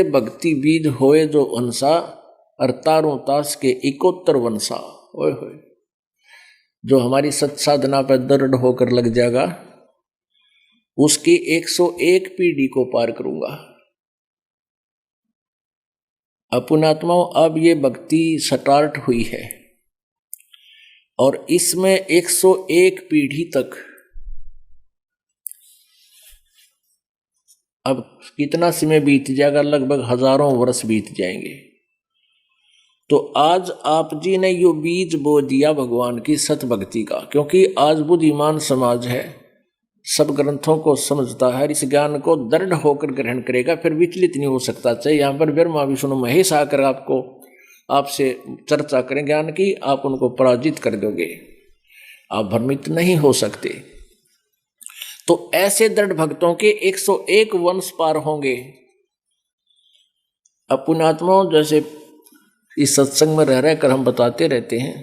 भक्ति बीज होए जो अंसा, और तारों तास के 71 वंशा। ओए होए, जो हमारी सत साधना पर दृढ़ होकर लग जाएगा उसकी 101 पीढ़ी को पार करूंगा। अपुणात्माओं, अब ये भक्ति स्टार्ट हुई है और इसमें 101 पीढ़ी तक, अब कितना समय बीत जाएगा, लगभग हजारों वर्ष बीत जाएंगे। तो आज आप जी ने यो बीज बो दिया भगवान की सत भक्ति का, क्योंकि आज बुद्धिमान समाज है, सब ग्रंथों को समझता है, इस ज्ञान को दृढ़ होकर ग्रहण करेगा, फिर विचलित नहीं हो सकता। चाहे यहाँ पर ब्रह्मा विष्णु महेश आकर आपसे चर्चा करें ज्ञान की, आप उनको पराजित कर दोगे, आप भ्रमित नहीं हो सकते। तो ऐसे दृढ़ भक्तों के 101 वंश पार होंगे। अपुणात्माओं, जैसे इस सत्संग में रह रहकर हम बताते रहते हैं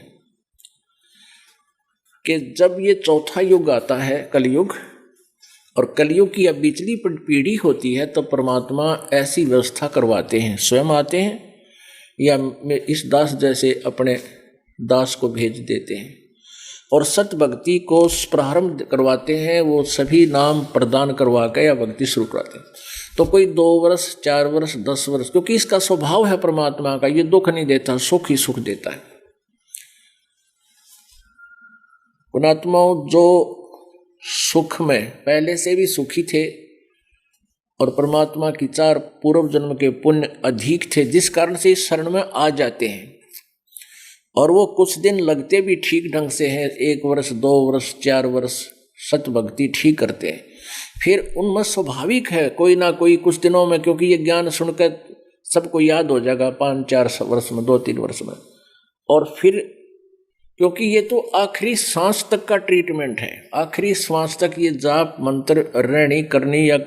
कि जब ये चौथा युग आता है, कलयुग, और कलयुग की अब बिचली पीढ़ी होती है, तो परमात्मा ऐसी व्यवस्था करवाते हैं, स्वयं आते हैं या इस दास जैसे अपने दास को भेज देते हैं और सत भक्ति को प्रारंभ करवाते हैं। वो सभी नाम प्रदान करवा के या भक्ति शुरू कराते हैं। तो कोई 2 वर्ष 4 वर्ष 10 वर्ष, क्योंकि इसका स्वभाव है परमात्मा का, ये दुख नहीं देता, सुख ही सुख देता है। पुणात्माओं, जो सुख में पहले से भी सुखी थे और परमात्मा की 4 पूर्व जन्म के पुण्य अधिक थे, जिस कारण से इस शरण में आ जाते हैं, और वो कुछ दिन लगते भी ठीक ढंग से हैं, 1 वर्ष 2 वर्ष 4 वर्ष सत भक्ति ठीक करते हैं, फिर उनमें स्वाभाविक है कोई ना कोई कुछ दिनों में, क्योंकि ये ज्ञान सुनकर सबको याद हो जाएगा 5-4 वर्ष में, 2-3 वर्ष में, और फिर क्योंकि ये तो आखिरी सांस तक का ट्रीटमेंट है, आखिरी सांस तक ये जाप मंत्र रहनी करनी या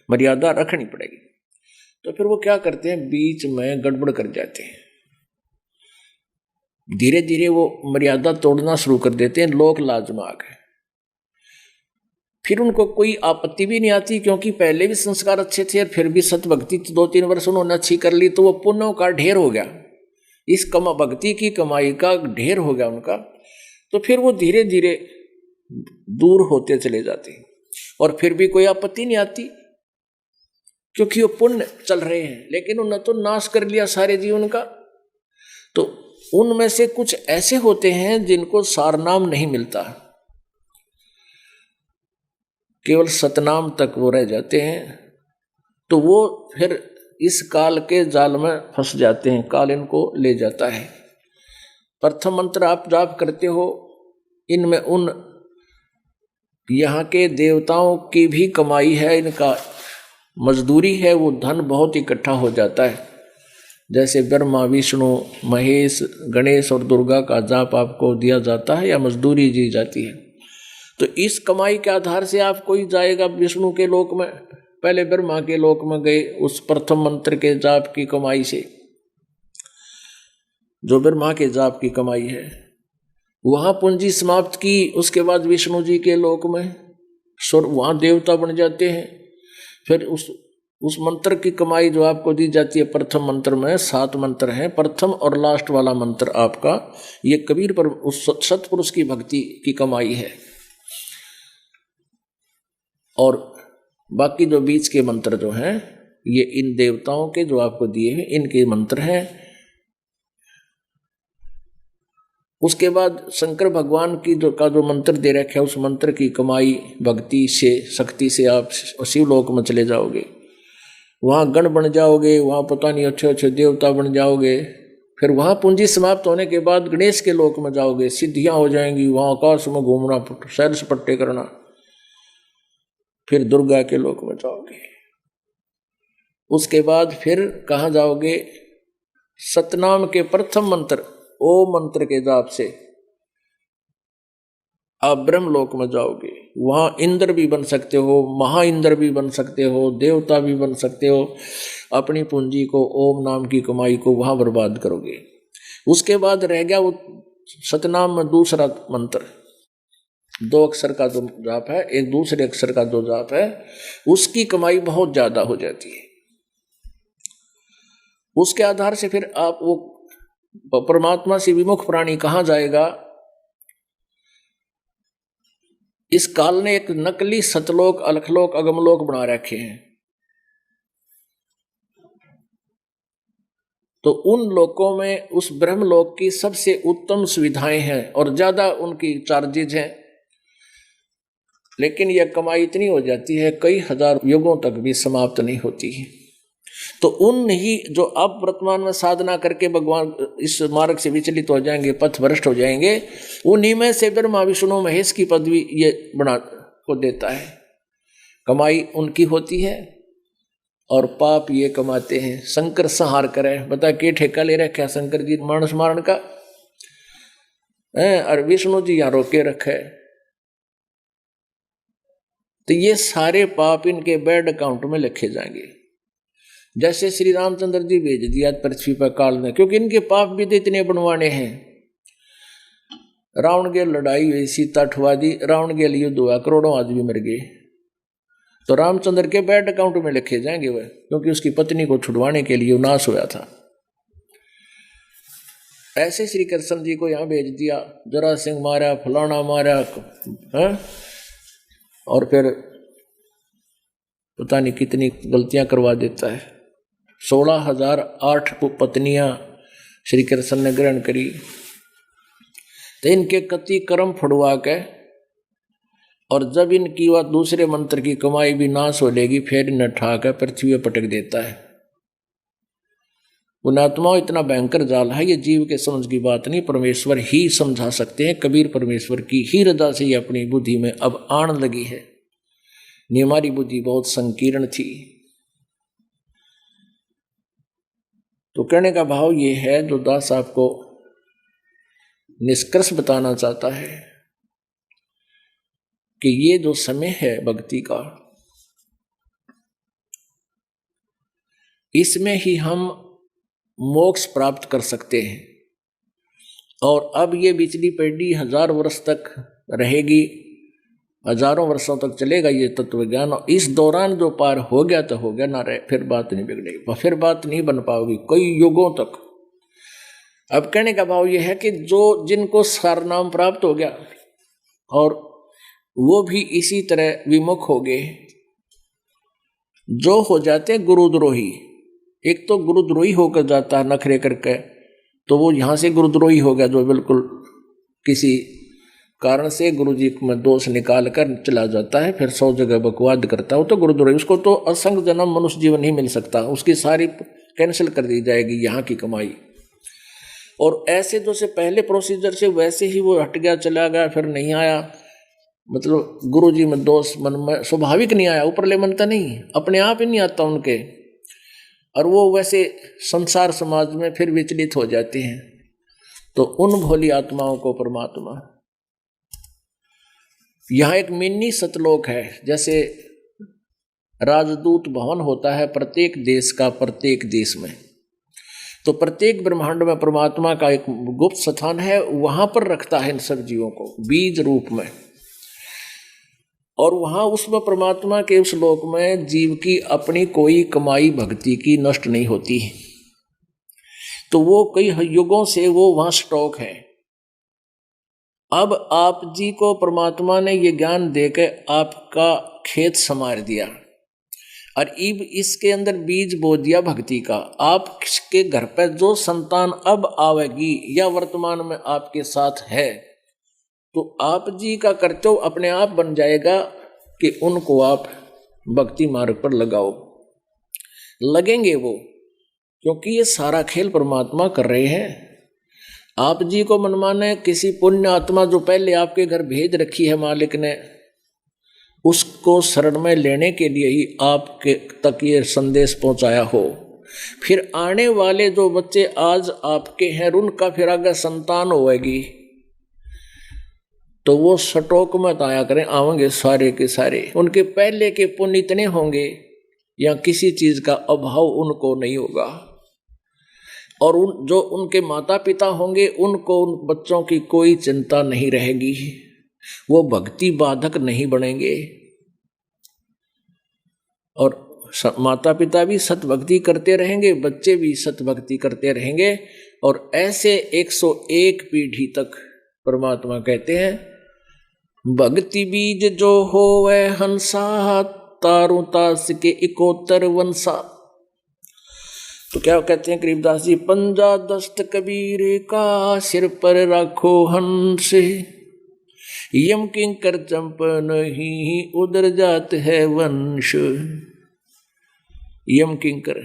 मर्यादा रखनी पड़ेगी। तो फिर वो क्या करते हैं, बीच में गड़बड़ कर जाते हैं, धीरे धीरे वो मर्यादा तोड़ना शुरू कर देते हैं, लोक लाज में आ गए। फिर उनको कोई आपत्ति भी नहीं आती, क्योंकि पहले भी संस्कार अच्छे थे और फिर भी सत भक्ति 2-3 वर्ष उन्होंने अच्छी कर ली, तो वो पुण्यों का ढेर हो गया, इस भक्ति की कमाई का ढेर हो गया उनका। तो फिर वो धीरे धीरे दूर होते चले जाते हैं और फिर भी कोई आपत्ति नहीं आती, क्योंकि वो पुण्य चल रहे हैं। लेकिन उन्होंने तो नाश कर लिया सारे जीवन का। तो उनमें से कुछ ऐसे होते हैं जिनको सारनाम नहीं मिलता, केवल सतनाम तक वो रह जाते हैं। तो वो फिर इस काल के जाल में फंस जाते हैं, काल इनको ले जाता है। प्रथम मंत्र आप जाप करते हो, इनमें उन यहाँ के देवताओं की भी कमाई है, इनका मजदूरी है, वो धन बहुत इकट्ठा हो जाता है। जैसे ब्रह्मा विष्णु महेश गणेश और दुर्गा का जाप आपको दिया जाता है या मजदूरी दी जाती है। तो इस कमाई के आधार से आप कोई जाएगा विष्णु के लोक में, पहले ब्रह्मा के लोक में गए उस प्रथम मंत्र के जाप की कमाई से, जो ब्रह्मा के जाप की कमाई है, वहां पूंजी समाप्त की। उसके बाद विष्णु जी के लोक में वहां देवता बन जाते हैं। फिर उस मंत्र की कमाई जो आपको दी जाती है, प्रथम मंत्र में 7 मंत्र हैं, प्रथम और लास्ट वाला मंत्र आपका ये कबीर पर उस सतपुरुष की भक्ति की कमाई है। और बाकी जो बीच के मंत्र जो हैं ये इन देवताओं के जो आपको दिए हैं इनके मंत्र हैं। उसके बाद शंकर भगवान की जो मंत्र दे रखा है, उस मंत्र की कमाई भक्ति से शक्ति से आप शिवलोक में चले जाओगे, वहाँ गण बन जाओगे, वहाँ पता नहीं अच्छे अच्छे देवता बन जाओगे। फिर वहाँ पूंजी समाप्त होने के बाद गणेश के लोक में जाओगे, सिद्धियाँ हो जाएंगी, वहाँ आकाश में घूमना, सैर सपट्टे करना। फिर दुर्गा के लोक में जाओगे। उसके बाद फिर कहाँ जाओगे, सतनाम के प्रथम मंत्र ओम मंत्र के जाप से आप ब्रह्मलोक में जाओगे। वहाँ इंद्र भी बन सकते हो, महा इंद्र भी बन सकते हो, देवता भी बन सकते हो। अपनी पूंजी को ओम नाम की कमाई को वहाँ बर्बाद करोगे। उसके बाद रह गया वो सतनाम में दूसरा मंत्र, 2 अक्षर का जो जाप है, एक दूसरे अक्षर का जो जाप है, उसकी कमाई बहुत ज़्यादा हो जाती है। उसके आधार से फिर आप वो परमात्मा से विमुख प्राणी कहाँ जाएगा। इस काल ने एक नकली सतलोक, अलखलोक, अगमलोक बना रखे हैं। तो उन लोकों में उस ब्रह्मलोक की सबसे उत्तम सुविधाएं हैं और ज्यादा उनकी चार्जेज हैं, लेकिन यह कमाई इतनी हो जाती है कई हजार युगों तक भी समाप्त नहीं होती। तो उन ही जो अब वर्तमान में साधना करके भगवान इस मार्ग से विचलित हो जाएंगे, पथ भ्रष्ट हो जाएंगे, उन्हीं में से ब्रह्मा विष्णु महेश की पदवी ये बना को देता है। कमाई उनकी होती है और पाप ये कमाते हैं। शंकर संहार करे, बता के ठेका ले रखा शंकर जी मानस मारण का है, और विष्णु जी यहाँ रोके रखे। तो ये सारे पाप इनके बैड अकाउंट में लिखे जाएंगे। जैसे श्री रामचंद्र जी भेज दिया पृथ्वी पर काल ने, क्योंकि इनके पाप भी तो इतने बनवाने हैं। रावण के लड़ाई हुई, सीता ठुआ दी, रावण के लिए युद्ध हुआ, करोड़ों आदमी मर गए। तो रामचंद्र के बैड अकाउंट में लिखे जाएंगे वह, क्योंकि उसकी पत्नी को छुड़वाने के लिए नाश हुआ था। ऐसे श्री कृष्ण जी को यहाँ भेज दिया, जरा सिंह मारा, फलाना मारा है, और फिर पता नहीं कितनी गलतियां करवा देता है। 16,008 पत्नियां श्री कृष्ण ने ग्रहण करी। तो इनके कति कर्म फुड़वा के, और जब इनकी वह दूसरे मंत्र की कमाई भी नाश हो लेगी, फिर इन्हें ठाकर पृथ्वी पर पटक देता है। पुणात्मा इतना भयंकर जाल है, ये जीव के समझ की बात नहीं, परमेश्वर ही समझा सकते हैं। कबीर परमेश्वर की ही रजा से ये अपनी बुद्धि में अब आने लगी है। नहीं, हमारी बुद्धि बहुत संकीर्ण थी। तो कहने का भाव ये है, जो दास आपको निष्कर्ष बताना चाहता है कि ये जो समय है भक्ति का, इसमें ही हम मोक्ष प्राप्त कर सकते हैं। और अब ये बिजली पीढ़ी 1000 वर्ष तक रहेगी, हजारों वर्षों तक चलेगा ये तत्व ज्ञान। इस दौरान जो पार हो गया तो हो गया, ना रहे फिर बात नहीं बिगड़ेगी, फिर बात नहीं बन पाओगी कई युगों तक। अब कहने का भाव यह है कि जो जिनको सारनाम प्राप्त हो गया और वो भी इसी तरह विमुख हो गए, जो हो जाते गुरुद्रोही। एक तो गुरुद्रोही होकर जाता है नखरे करके, तो वो यहाँ से गुरुद्रोही हो गया, जो बिल्कुल किसी कारण से गुरु जी में दोष निकाल कर चला जाता है, फिर 100 जगह बकवाद करता है, वो तो गुरुद्रोही। उसको तो असंग जन्म मनुष्य जीवन ही मिल सकता, उसकी सारी कैंसिल कर दी जाएगी यहाँ की कमाई। और ऐसे जो से पहले प्रोसीजर से वैसे ही वो हट गया, चला गया, फिर नहीं आया, मतलब गुरु जी में दोष मन में स्वाभाविक नहीं आया, ऊपर ले मनता नहीं, अपने आप ही नहीं आता उनके, और वो वैसे संसार समाज में फिर विचलित हो जाते हैं। तो उन भोली आत्माओं को परमात्मा, यहाँ एक मिनी सतलोक है, जैसे राजदूत भवन होता है प्रत्येक देश का, प्रत्येक देश में, तो प्रत्येक ब्रह्मांड में परमात्मा का एक गुप्त स्थान है, वहां पर रखता है इन सब जीवों को बीज रूप में। और वहां उसमें परमात्मा के उस लोक में जीव की अपनी कोई कमाई भक्ति की नष्ट नहीं होती, तो वो कई युगों से वो वहां स्टॉक है। अब आप जी को परमात्मा ने ये ज्ञान देकर आपका खेत संवार दिया, और अब इसके अंदर बीज बो दिया भक्ति का। आपके घर पर जो संतान अब आवेगी या वर्तमान में आपके साथ है, तो आप जी का कर्तव्य अपने आप बन जाएगा कि उनको आप भक्ति मार्ग पर लगाओ। लगेंगे वो, क्योंकि ये सारा खेल परमात्मा कर रहे हैं। आप जी को मनमाने किसी पुण्य आत्मा जो पहले आपके घर भेज रखी है मालिक ने, उसको शरण में लेने के लिए ही आपके तक ये संदेश पहुंचाया हो। फिर आने वाले जो बच्चे आज आपके हैं, उनका फिर आगे संतान होएगी, तो वो स्टॉक मत आया करें, आवेंगे सारे के सारे। उनके पहले के पुण्य इतने होंगे या किसी चीज का अभाव उनको नहीं होगा, और जो उनके माता पिता होंगे उनको उन बच्चों की कोई चिंता नहीं रहेगी, वो भक्ति बाधक नहीं बनेंगे। और माता पिता भी सत भक्ति करते रहेंगे, बच्चे भी सत भक्ति करते रहेंगे, और ऐसे 101 पीढ़ी तक परमात्मा कहते हैं भक्ति बीज जो हो वह हंसा, तारों तास के 71 वंशा। तो क्या कहते हैं गरीबदास जी, पंजा दस्त कबीर का सिर पर राखो हंस, यम किंकर चंप नहीं उधर जात है वंश। यम किंकर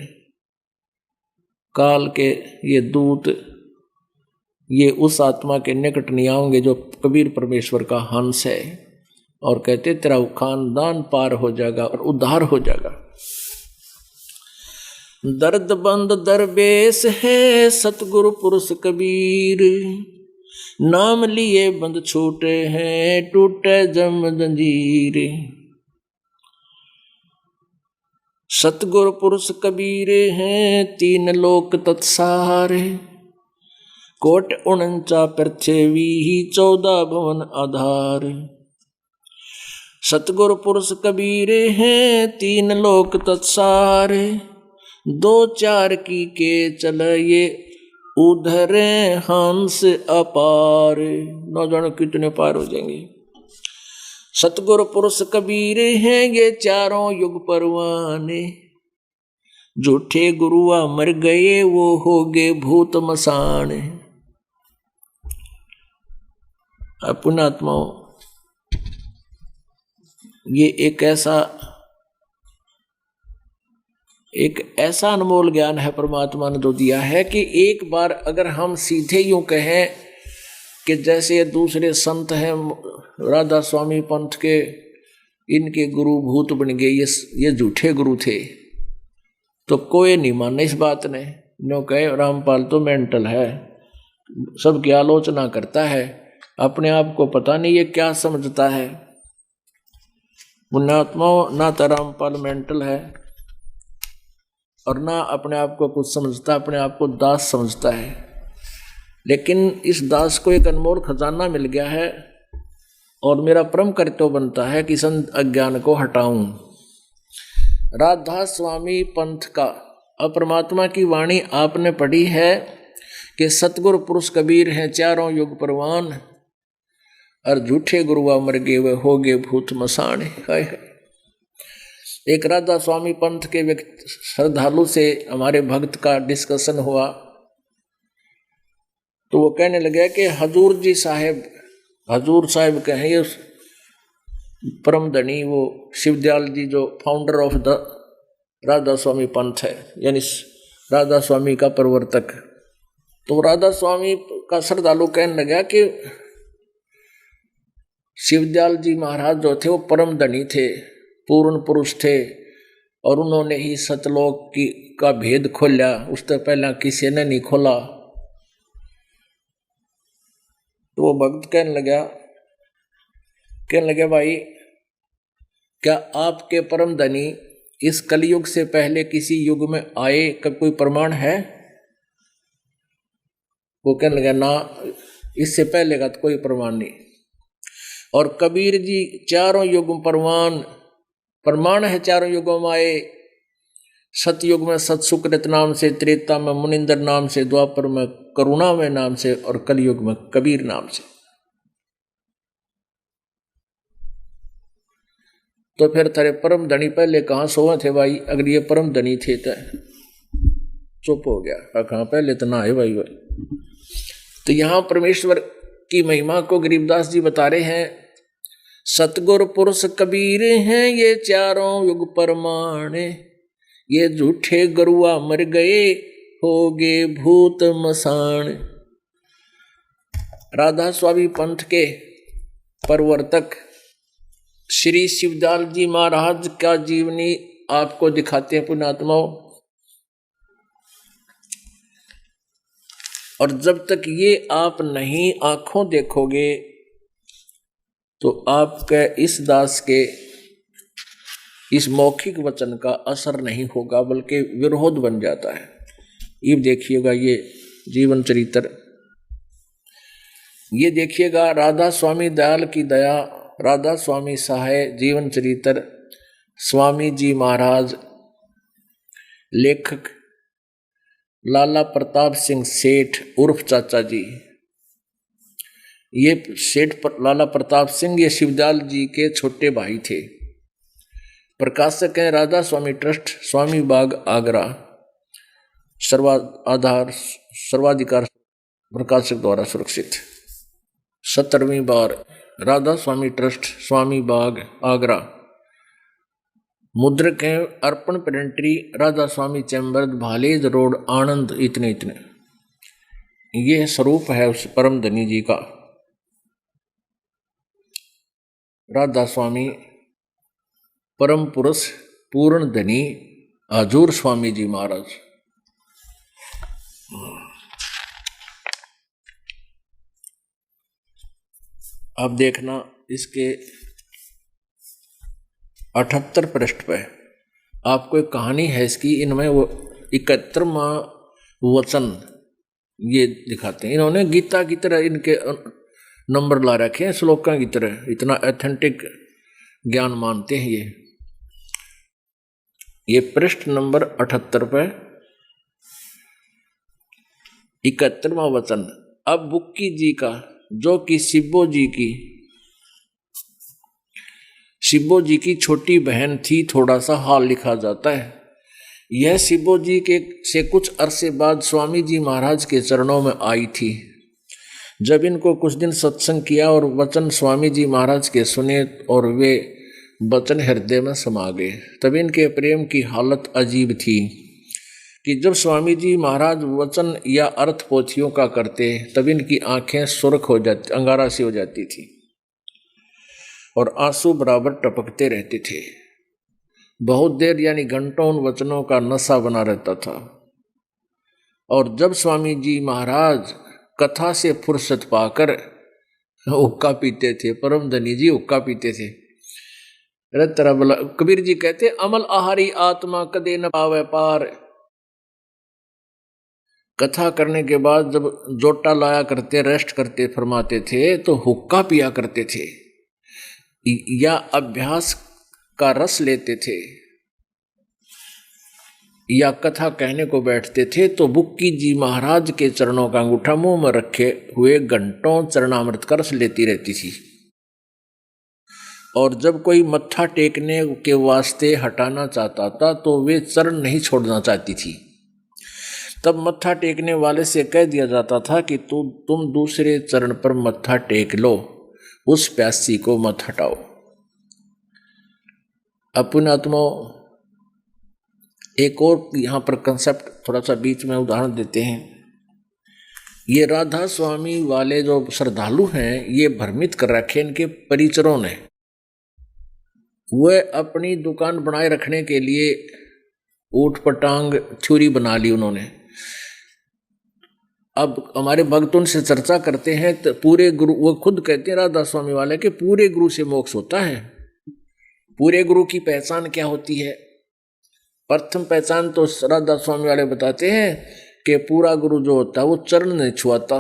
काल के ये दूत, ये उस आत्मा के निकट नहीं आएंगे जो कबीर परमेश्वर का हंस है, और कहते तेरा खानदान पार हो जाएगा और उद्धार हो जाएगा। दर्द बंद दरवेश है सतगुरु पुरुष कबीर, नाम लिए बंद छूटे हैं टूटे जम जंजीर। सतगुरु पुरुष कबीर हैं 3 लोक तत्सारे, कोट 49 पृथ्वी 14 भवन आधार। सतगुरु पुरुष कबीर हैं 3 लोक तत्सारे, 2-4 की के चल ये उधरे हंस अपार। न जानो कितने पार हो जाएंगे। सतगुरु पुरुष कबीर हैं ये 4 युग परवाने, झूठे गुरुआ मर गए वो हो गए भूत मसान। पुण्यात्माओं, ये एक ऐसा अनमोल ज्ञान है परमात्मा ने जो दिया है कि एक बार अगर हम सीधे यूं कहें कि जैसे ये दूसरे संत हैं राधा स्वामी पंथ के, इनके गुरु भूत बन गए, ये झूठे गुरु थे, तो कोई नहीं माने इस बात ने। नो कहे रामपाल तो मेंटल है, सबकी आलोचना करता है, अपने आप को पता नहीं ये क्या समझता है। पुण्यात्माओं, ना तो रामपाल मेंटल है और ना अपने आप को कुछ समझता, अपने आप को दास समझता है। लेकिन इस दास को एक अनमोल खजाना मिल गया है, और मेरा परम कर्तव्य बनता है कि संत अज्ञान को हटाऊं। राधा स्वामी पंथ का परमात्मा की वाणी आपने पढ़ी है कि सतगुरु पुरुष कबीर हैं 4 युग परवान, और झूठे गुरुआ मर गए वे हो गए भूत मसान। एक राधा स्वामी पंथ के व्यक्ति श्रद्धालु से हमारे भक्त का डिस्कशन हुआ, तो वो कहने लगे कि हजूर साहब कहें ये परम धनी वो शिवदयाल जी जो फाउंडर ऑफ द राधा स्वामी पंथ है, यानी राधा स्वामी का प्रवर्तक। तो राधा स्वामी का श्रद्धालु कहने लगा कि शिवदयाल जी महाराज जो थे वो परम धनी थे, पूर्ण पुरुष थे, और उन्होंने ही सतलोक का भेद खोला, उससे पहले किसी ने नहीं खोला। तो वो भक्त कहने लगे भाई, क्या आपके परम धनी इस कलयुग से पहले किसी युग में आए का कोई प्रमाण है? वो कहने लगा ना, इससे पहले का तो कोई प्रमाण नहीं। और कबीर जी 4 युग प्रमाण है, 4 युगों में आए। सतयुग में सतसुकृत नाम से, त्रेता में मुनिंदर नाम से, द्वापर में करुणा में नाम से, और कलयुग में कबीर नाम से। तो फिर तेरे परम धनी पहले कहाँ सोए थे भाई? अगर ये परम धनी थे तो चुप हो गया, कहाँ पहले तो ना है भाई। तो यहाँ परमेश्वर की महिमा को गरीबदास जी बता रहे हैं। सतगुरु पुरुष कबीर हैं ये 4 युग परमाण, ये झूठे गुरुआ मर गए हो गए भूत मसान। राधा स्वामी पंथ के प्रवर्तक श्री शिवदयाल जी महाराज का जीवनी आपको दिखाते हैं पुण्यात्माओं। और जब तक ये आप नहीं आंखों देखोगे तो आपके इस दास के इस मौखिक वचन का असर नहीं होगा, बल्कि विरोध बन जाता है। ये देखिएगा, ये जीवन चरित्र, ये देखिएगा राधा स्वामी दयाल की दया, राधा स्वामी सहाय जीवन चरित्र, स्वामी जी महाराज लेखक लाला प्रताप सिंह सेठ उर्फ चाचा जी। ये लाला प्रताप सिंह ये शिवदयाल जी के छोटे भाई थे। प्रकाशक हैं राधा स्वामी ट्रस्ट, स्वामी बाग, आगरा। सर्वाधिकार प्रकाशक द्वारा सुरक्षित। 17वीं बार राधा स्वामी ट्रस्ट, स्वामी बाग, आगरा। मुद्रक हैं अर्पण पेडेंट्री, राधा स्वामी चैम्बर, भालेज रोड, आनंद। इतने ये स्वरूप है उस परम धनी जी का, राधा स्वामी परम पुरुष पूर्ण धनी हजूर स्वामी जी महाराज। अब देखना इसके 78 पृष्ठ पे आपको एक कहानी है इसकी। इनमें वो 71वां वचन ये दिखाते हैं। इन्होंने गीता की तरह इनके नंबर ला रखे हैं, श्लोकों की तरह। इतना ऑथेंटिक ज्ञान मानते हैं ये पृष्ठ नंबर 78 पे 71वां वचन। अब बुक्की जी का, जो कि शिब्बो जी की छोटी बहन थी, थोड़ा सा हाल लिखा जाता है। यह शिब्बो जी के से कुछ अरसे बाद स्वामी जी महाराज के चरणों में आई थी। जब इनको कुछ दिन सत्संग किया और वचन स्वामी जी महाराज के सुने और वे वचन हृदय में समा गए, तब इनके प्रेम की हालत अजीब थी कि जब स्वामी जी महाराज वचन या अर्थ पोथियों का करते तब इनकी आंखें सुर्ख हो जाती, अंगारा सी हो जाती थी और आंसू बराबर टपकते रहते थे। बहुत देर यानी घंटों उन वचनों का नशा बना रहता था। और जब स्वामी जी महाराज कथा से फुर्सत पाकर हुक्का पीते थे, परम धनी जी हुक्का पीते थे। कबीर जी कहते अमल आहारी आत्मा कदे न पावे पार। कथा करने के बाद जब जोटा लाया करते, रेस्ट करते फरमाते थे, तो हुक्का पिया करते थे या अभ्यास का रस लेते थे या कथा कहने को बैठते थे, तो बुक्की जी महाराज के चरणों का अंगूठा मुंह में रखे हुए घंटों चरणामृत का रस लेती रहती थी। और जब कोई मत्था टेकने के वास्ते हटाना चाहता था तो वे चरण नहीं छोड़ना चाहती थी। तब मत्था टेकने वाले से कह दिया जाता था कि तुम दूसरे चरण पर मत्था टेक लो, उस प्यासी को मत हटाओ। अपने आत्मा एक और यहाँ पर कंसेप्ट थोड़ा सा बीच में उदाहरण देते हैं। ये राधा स्वामी वाले जो श्रद्धालु हैं, ये भ्रमित कर रखे इनके परिचरों ने। वह अपनी दुकान बनाए रखने के लिए ऊट पटांग थ्योरी बना ली उन्होंने। अब हमारे भक्त उनसे चर्चा करते हैं तो पूरे गुरु, वो खुद कहते हैं राधा स्वामी वाले के पूरे गुरु से मोक्ष होता है। पूरे गुरु की पहचान क्या होती है? प्रथम पहचान तो राधा स्वामी वाले बताते हैं कि पूरा गुरु जो होता है वो चरण नहीं छुआता,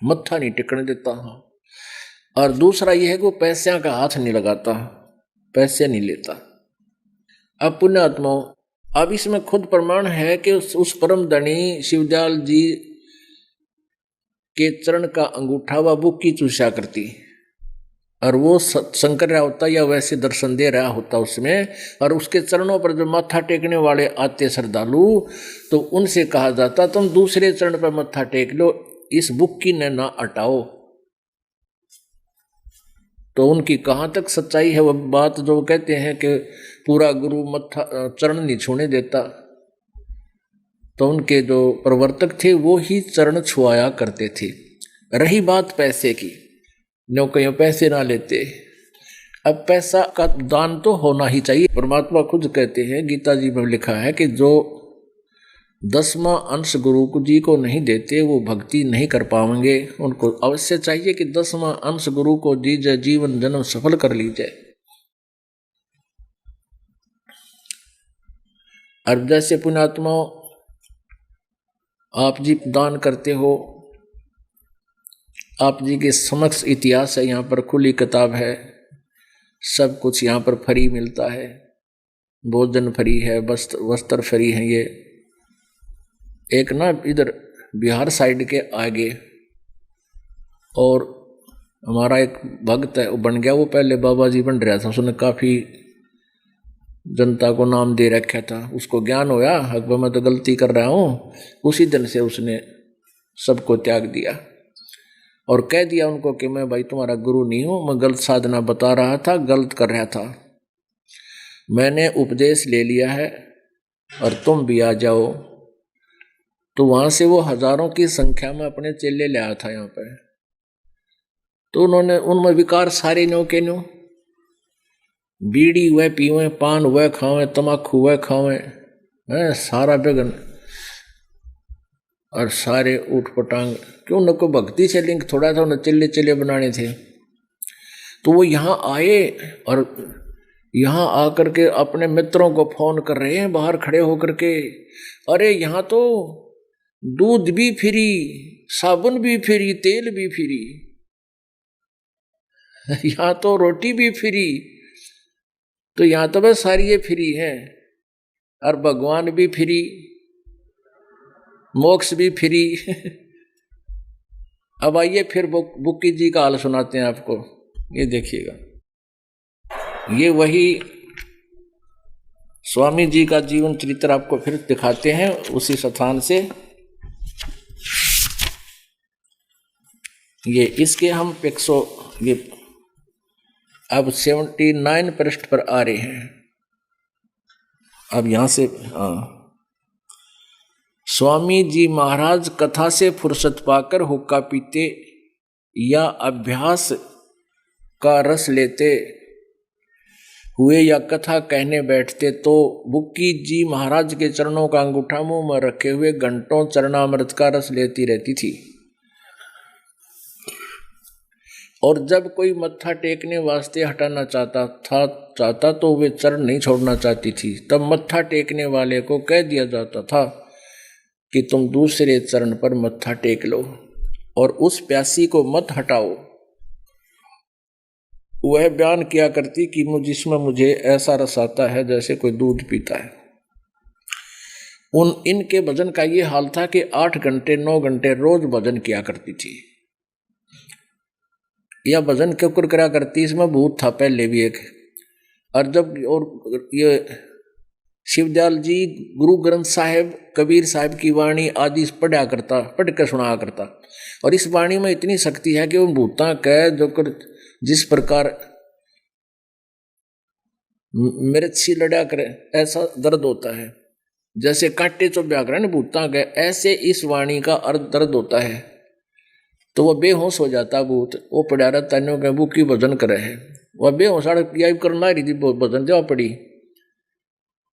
मत्था नहीं टिकने देता। और दूसरा यह है कि वो पैसों का हाथ नहीं लगाता, पैसे नहीं लेता। अब पुण्यात्माओं, अब इसमें खुद प्रमाण है कि उस परम धनी शिवदयाल जी के चरण का अंगूठा व बुक्की चूसा करती, और वो शंकर रहा होता या वैसे दर्शन दे रहा होता उसमें। और उसके चरणों पर जो मत्था टेकने वाले आते श्रद्धालु, तो उनसे कहा जाता तुम दूसरे चरण पर मत्था टेक लो, इस बुक्की ने ना हटाओ। तो उनकी कहाँ तक सच्चाई है वह बात जो कहते हैं कि पूरा गुरु मत्था चरण नहीं छूने देता, तो उनके जो प्रवर्तक थे वो ही चरण छुआया करते थे। रही बात पैसे की, नो कहीं पैसे ना लेते। अब पैसा का दान तो होना ही चाहिए। परमात्मा खुद कहते हैं, गीता जी में लिखा है कि जो 10वां अंश गुरु जी को नहीं देते वो भक्ति नहीं कर पाएंगे। उनको अवश्य चाहिए कि 10वां अंश गुरु को दीजिए, जीवन जन्म सफल कर लीजिए। और जैसे पुण्यात्मा आप जी दान करते हो, आप जी के समक्ष इतिहास है, यहाँ पर खुली किताब है, सब कुछ यहाँ पर फ्री मिलता है। भोजन फ्री है, वस्त्र फ्री है। ये एक ना इधर बिहार साइड के आगे और हमारा एक भक्त है, वो बन गया, वो पहले बाबा जी बन रहा था, उसने काफ़ी जनता को नाम दे रखा था। उसको ज्ञान होया अकबर मैं तो गलती कर रहा हूँ, उसी दिन से उसने सबको त्याग दिया और कह दिया उनको कि मैं भाई तुम्हारा गुरु नहीं हूँ, मैं गलत साधना बता रहा था, गलत कर रहा था, मैंने उपदेश ले लिया है और तुम भी आ जाओ। तो वहाँ से वो हजारों की संख्या में अपने चेले ले आया था यहाँ पे। तो उन्होंने उनमें विकार सारे नो के नो, बीड़ी हुए पीवे, पान हुए खावे, तमाकू हुए खावे, है सारा बेगन और सारे ऊट पटांग। क्यों उनको भक्ति से लिंक थोड़ा था, उन्हें चिल्ले चिल्ले बनाने थे। तो वो यहाँ आए और यहाँ आकर के अपने मित्रों को फोन कर रहे हैं बाहर खड़े होकर के, अरे यहाँ तो दूध भी फ्री, साबुन भी फ्री, तेल भी फ्री, यहाँ तो रोटी भी फ्री, तो यहाँ तो बस सारी ये फ्री है और भगवान भी फ्री, मोक्ष भी फ्री। अब आइए फिर बुक्की जी का हाल सुनाते हैं आपको, ये देखिएगा। ये वही स्वामी जी का जीवन चरित्र आपको फिर दिखाते हैं उसी स्थान से। ये इसके हम ये अब 79 पृष्ठ पर आ रहे हैं। अब यहां से स्वामी जी महाराज कथा से फुर्सत पाकर हुक्का पीते या अभ्यास का रस लेते हुए या कथा कहने बैठते तो बुक्की जी महाराज के चरणों का अंगूठा मुंह में रखे हुए घंटों चरणामृत का रस लेती रहती थी। और जब कोई मत्था टेकने वास्ते हटाना चाहता तो वे चरण नहीं छोड़ना चाहती थी। तब मत्था टेकने वाले को कह दिया जाता था कि तुम दूसरे चरण पर मत्था टेक लो और उस प्यासी को मत हटाओ। वह बयान किया करती कि जिसमें मुझे ऐसा रस आता है जैसे कोई दूध पीता है। इनके भजन का ये हाल था कि 8 घंटे 9 घंटे रोज भजन किया करती थी। यह भजन क्यों करा करती, इसमें भूत था पहले भी एक। और ये शिवदयाल जी गुरु ग्रंथ साहिब, कबीर साहिब की वाणी आदि पढ़ कर सुनाया करता। और इस वाणी में इतनी शक्ति है कि वो भूता कह जो कर जिस प्रकार मृत सी लड़ा करे ऐसा दर्द होता है, जैसे कांटे चो व्याकरण भूता कह, ऐसे इस वाणी का अर्थ दर्द होता है। तो वह बेहोश हो जाता भूत, वो पड़ा रहता नो कह वो की भजन करे है, वह बेहोश करना रही थी भजन जवा पड़ी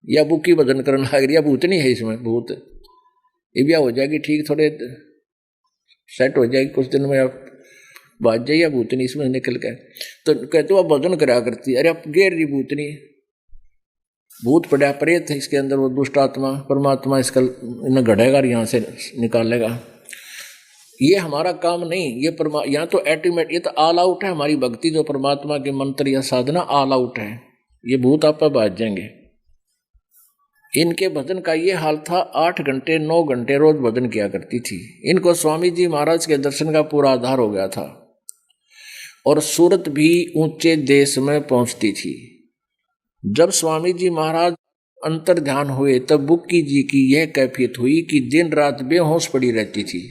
या बुकी भजन करना लग रही, या भूत नहीं है इसमें, भूत ये भी हो जाएगी ठीक, थोड़े सेट हो जाएगी कुछ दिन में, आप बाज जाइए भूतनी इसमें निकल गए। तो कहते वो भजन करा करती, अरे अब गेर रही भूतनी, भूत पड़ा प्रेत है इसके अंदर, वो दुष्ट आत्मा परमात्मा इसका इन्हें गढ़ेगा यहाँ से निकालेगा। ये हमारा काम नहीं, ये यहाँ तो एल्टीमेट, ये तो ऑल आउट है हमारी भक्ति, जो परमात्मा के मंत्र या साधना ऑल आउट है, ये भूत आप पर बाज जाएंगे। इनके भजन का ये हाल था, 8 घंटे 9 घंटे रोज भजन किया करती थी। इनको स्वामी जी महाराज के दर्शन का पूरा आधार हो गया था और सूरत भी ऊंचे देश में पहुंचती थी। जब स्वामी जी महाराज अंतर ध्यान हुए तब बुक्की जी की यह कैफियत हुई कि दिन रात बेहोश पड़ी रहती थी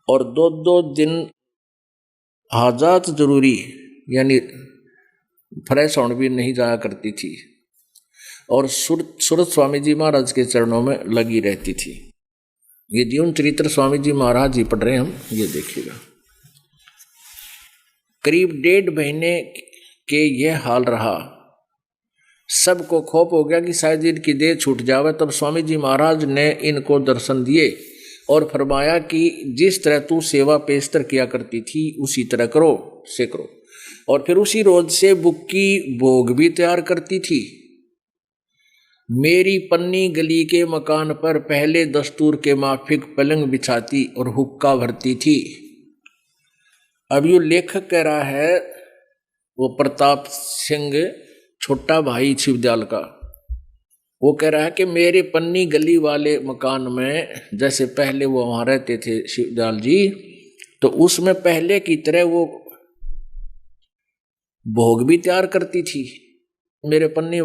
और 2-2 दिन हाजात जरूरी यानी फ्रेश होने भी नहीं जाया करती थी और सूरत स्वामी जी महाराज के चरणों में लगी रहती थी। ये जीवन चरित्र स्वामी जी महाराज जी पढ़ रहे हैं हम, ये देखिएगा। करीब 1.5 महीने के यह हाल रहा। सबको खौफ हो गया कि शायद इनकी देह छूट जावे। तब स्वामी जी महाराज ने इनको दर्शन दिए और फरमाया कि जिस तरह तू सेवा पेशतर किया करती थी उसी तरह करो। और फिर उसी रोज से बुक्की भोग भी तैयार करती थी। मेरी पन्नी गली के मकान पर पहले दस्तूर के माफिक पलंग बिछाती और हुक्का भरती थी। अब यो लेखक कह रहा है, वो प्रताप सिंह छोटा भाई शिवदयाल का, वो कह रहा है कि मेरे पन्नी गली वाले मकान में जैसे पहले वो वहां रहते थे शिवदयाल जी, तो उसमें पहले की तरह वो भोग भी तैयार करती थी। मेरे पन्नी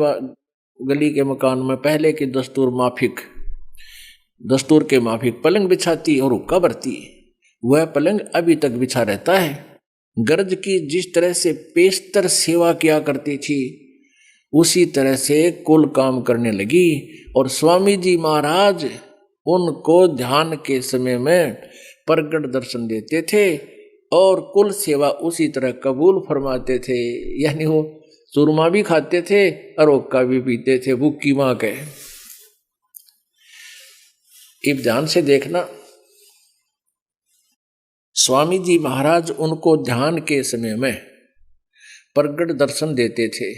गली के मकान में पहले की दस्तूर के माफिक पलंग बिछाती और हुक्का भरती। वह पलंग अभी तक बिछा रहता है। गर्ज की जिस तरह से पेशतर सेवा किया करती थी, उसी तरह से कुल काम करने लगी। और स्वामी जी महाराज उनको ध्यान के समय में प्रगट दर्शन देते थे और कुल सेवा उसी तरह कबूल फरमाते थे। यानी वो चूरमा भी खाते थे और हुक्का भी पीते थे बुक्की माँ के। इब ध्यान से देखना, स्वामी जी महाराज उनको ध्यान के समय में प्रगट दर्शन देते थे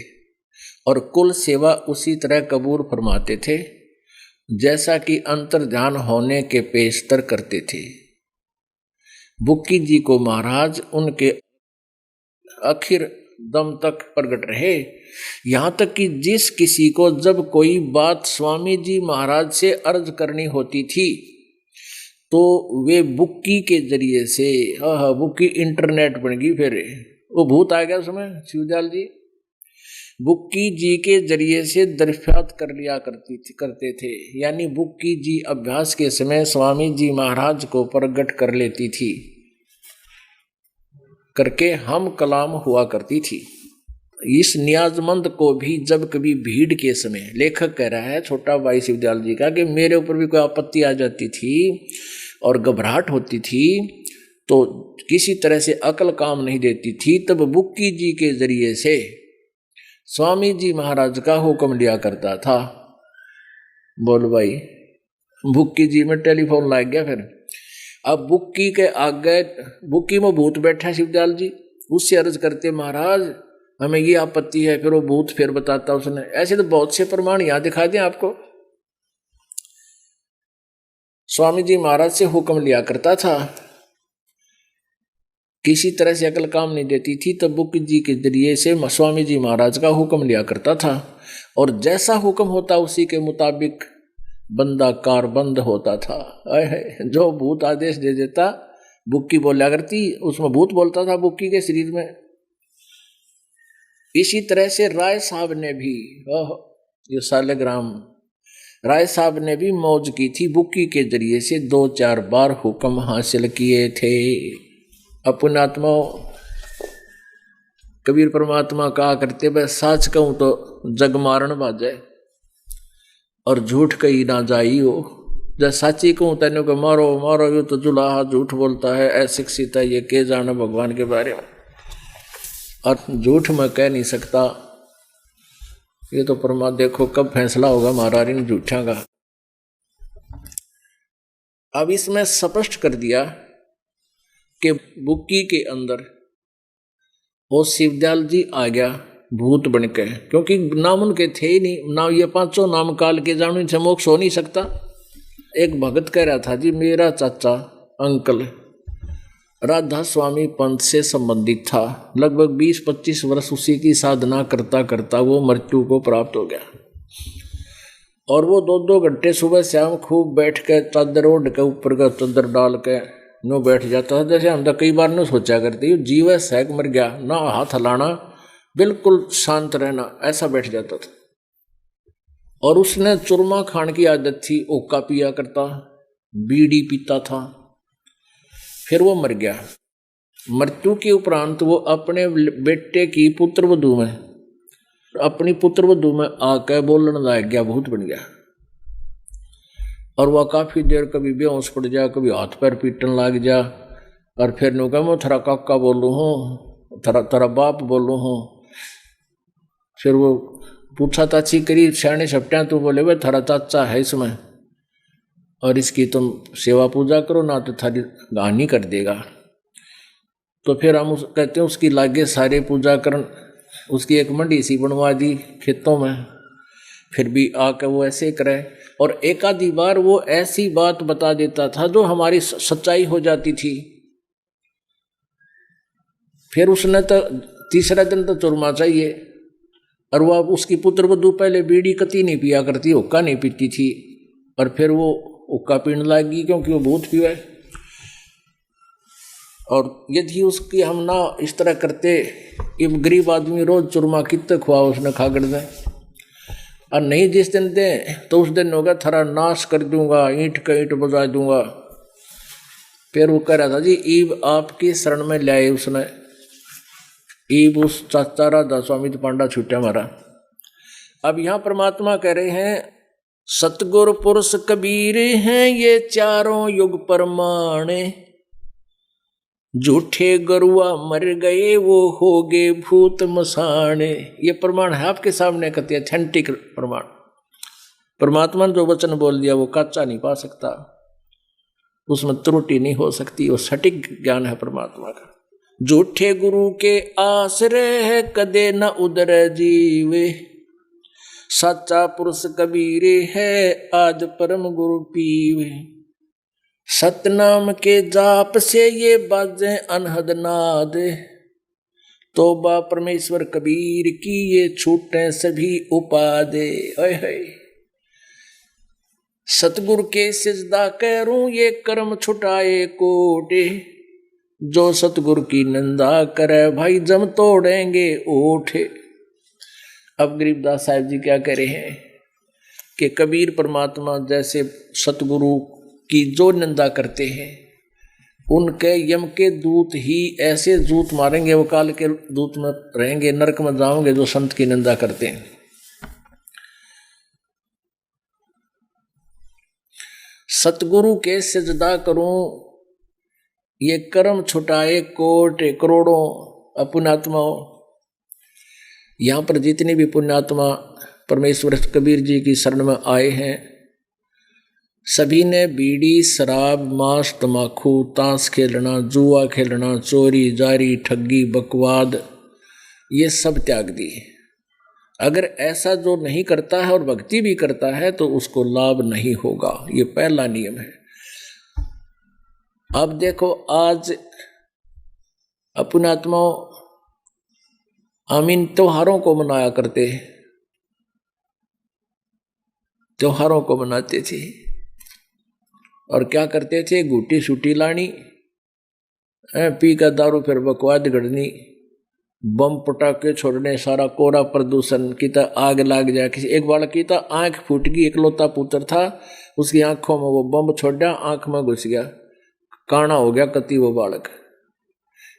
और कुल सेवा उसी तरह कबूल फरमाते थे जैसा कि अंतर ध्यान होने के पेशतर करते थे। बुक्की जी को महाराज उनके आखिर दम तक प्रगट रहे। यहाँ तक कि जिस किसी को जब कोई बात स्वामी जी महाराज से अर्ज करनी होती थी तो वे बुक्की के जरिए से, बुक्की इंटरनेट बन गई, फिर वो भूत आ गया उसमें शिवदयाल जी, बुक्की जी के जरिए से दरियाफ्त कर लिया करते थे। यानी बुक्की जी अभ्यास के समय स्वामी जी महाराज को प्रगट कर लेती थी, करके हम कलाम हुआ करती थी। इस नियाजमंद को भी जब कभी भीड़ के समय, लेखक कह रहा है छोटा भाई शिवदयाल जी का, कि मेरे ऊपर भी कोई आपत्ति आ जाती थी और घबराहट होती थी तो किसी तरह से अकल काम नहीं देती थी, तब बुक्की जी के जरिए से स्वामी जी महाराज का हुक्म लिया करता था। बोल भाई, बुक्की जी में टेलीफोन लग गया। फिर अब बुक्की के आगे, बुक्की में भूत बैठा शिवदयाल जी, उससे अर्ज करते महाराज हमें ये आपत्ति है। फिर वो भूत फिर बताता उसने। ऐसे तो बहुत से प्रमाण यहाँ दिखा दें आपको। स्वामी जी महाराज से हुक्म लिया करता था, किसी तरह से अकल काम नहीं देती थी, तब बुक्की जी के जरिए से स्वामी जी महाराज का हुक्म लिया करता था और जैसा हुक्म होता उसी के मुताबिक बंदा कारबंद होता था। जो भूत आदेश दे देता बुक्की बोला करती, उसमें भूत बोलता था बुक्की के शरीर में। इसी तरह से राय साहब ने भी, ये सालेग्राम राय साहब ने भी मौज की थी, बुक्की के जरिए से 2-4 बार हुक्म हासिल किए थे। अपनात्मा कबीर परमात्मा कहा करते, बस साच कहूं तो जग मारण बाजे और झूठ कही ना जाई हो। जब साची कहूं तेने को मारो मारो, ये तो जुलाहा झूठ बोलता है, अशिक्षित है, ये के जाना भगवान के बारे में, और झूठ मैं कह नहीं सकता। ये तो परमात्मा देखो कब फैसला होगा महाराज इन झूठा का। अब इसमें स्पष्ट कर दिया कि बुक्की के अंदर वो शिवदयाल जी आ गया भूत बन के, क्योंकि नाम उनके थे ही नहीं, ना ये 5 नाम काल के जानने से मोक्ष हो नहीं सकता। एक भगत कह रहा था जी, मेरा चाचा अंकल राधा स्वामी पंथ से संबंधित था, लगभग 20-25 वर्ष उसी की साधना करता करता वो मृत्यु को प्राप्त हो गया। और वो 2-2 घंटे सुबह शाम खूब बैठ के चादर ओढ़ के ऊपर का चादर डाल के नो बैठ जाता था। जैसे हम तो कई बार न सोचा करते जीव सहक मर गया, ना हाथ हलाना, बिल्कुल शांत रहना, ऐसा बैठ जाता था। और उसने चूरमा खान की आदत थी, ओका पिया करता, बीड़ी पीता था। फिर वो मर गया। मृत्यु के उपरांत वो अपने बेटे की पुत्रवधू में, अपनी पुत्रवधू में आकर बोलने लग गया, भूत बन गया। और वह काफी देर कभी बेहोश पड़ जा, कभी हाथ पैर पीटने लग जा, और फिर नु कहा मैं थरा काका बोलू हूँ, थरा बाप बोलू हूँ। फिर वो पूछा ताची करी सियाने छपटिया, तो बोले वे थरा चाचा है इसमें, और इसकी तुम सेवा पूजा करो ना तो थारी हानि कर देगा। तो फिर हम कहते हैं उसकी लागे सारे पूजा करन, उसकी एक मंडी सी बनवा दी खेतों में। फिर भी आकर वो ऐसे करे, और एक आधी बार वो ऐसी बात बता देता था जो हमारी सच्चाई हो जाती थी। फिर उसने तो तीसरा दिन तो चूरमा चाहिए, और वो उसकी पुत्र वधू पहले बीड़ी कती नहीं पिया करती, हुक्का नहीं पीती थी, और फिर वो हुक्का पीने लगी क्योंकि वो बहुत पिया है। और यदि उसकी हम ना इस तरह करते, ये गरीब आदमी रोज चूरमा कितने खुआ उसने खा कर दे, और नहीं जिस दिन दे तो उस दिन होगा थारा नाश कर दूंगा, ईंट का ईंट बजा दूंगा। फिर वो कह रहा था जी ईब आपकी शरण में लाए उसने, ईब उस चाचा राधा स्वामी तो पांडा छूटा मारा। अब यहाँ परमात्मा कह रहे हैं सतगुर पुरुष कबीर हैं ये चारों युग प्रमाणे, झूठे गरुआ मर गए वो हो गए भूत मसाणे। ये प्रमाण है आपके सामने, कहते हैं अथेंटिक प्रमाण। परमात्मा ने जो वचन बोल दिया वो कच्चा नहीं पा सकता, उसमें त्रुटि नहीं हो सकती, वो सटीक ज्ञान है परमात्मा का। झूठे गुरु के आश्रय है कदे न उदर जीवे, सच्चा पुरुष कबीर है आज परम गुरु पीवे। सतनाम के जाप से ये बाजें अनहद नाद, तोबा परमेश्वर कबीर की ये छूटे सभी उपादे। सतगुरु के सिजदा करूं ये कर्म छुटाए कोटे, जो सतगुरु की निंदा करे भाई जम तोड़ेंगे ओठे। अब गरीबदास साहब जी क्या कह रहे हैं कि कबीर परमात्मा जैसे सतगुरु की जो निंदा करते हैं उनके यम के दूत ही ऐसे दूत मारेंगे, वो काल के दूत में रहेंगे, नरक में जाओगे जो संत की निंदा करते हैं। सतगुरु के सजदा करूं ये कर्म छुटाए कोटि करोड़ों पुण्यात्माओं। यहाँ पर जितने भी पुण्यात्मा परमेश्वर कबीर जी की शरण में आए हैं सभी ने बीड़ी शराब मांस तमाकू ताश खेलना जुआ खेलना चोरी जारी ठगी बकवाद ये सब त्याग दिए। अगर ऐसा जो नहीं करता है और भक्ति भी करता है तो उसको लाभ नहीं होगा, ये पहला नियम है। अब देखो आज पुण्यात्माओं हम इन त्योहारों को मनाया करते, त्योहारों को मनाते थे और क्या करते थे, घूटी सूटी लानी, पी का दारू फिर बकवाद गढ़नी, बम पटाखे छोड़ने, सारा कोरा प्रदूषण की तो आग लाग जाए। किसी एक बालक की तो आंख फूट गई, इकलौता पुत्र था, उसकी आंखों में वो बम छोड़ दिया, आंख में घुस गया, काना हो गया कति वो बालक।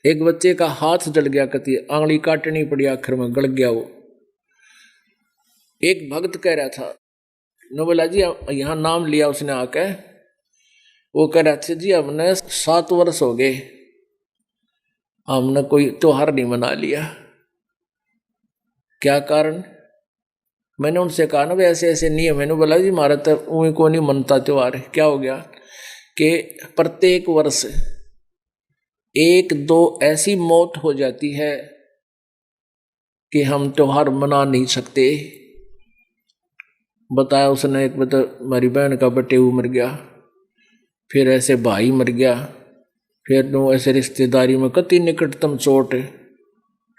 एक बच्चे का हाथ जल गया कति, आंगली काटनी पड़ी, आखिर में गल गया वो। एक भक्त कह रहा था, नोबेला जी यहाँ नाम लिया उसने आके, वो कह रहा था जी हमने 7 वर्ष हो गए हमने कोई त्योहार नहीं मना लिया, क्या कारण? मैंने उनसे कहा ना भाई ऐसे ऐसे नियम है। बोला जी हमारा तो उन्हीं को नहीं मनता त्योहार। क्या हो गया कि प्रत्येक वर्ष 1-2 ऐसी मौत हो जाती है कि हम त्योहार मना नहीं सकते। बताया उसने, एक बता हमारी बहन का बटेऊ मर गया, फिर ऐसे भाई मर गया, फिर नो ऐसे रिश्तेदारी में कति निकटतम चोट,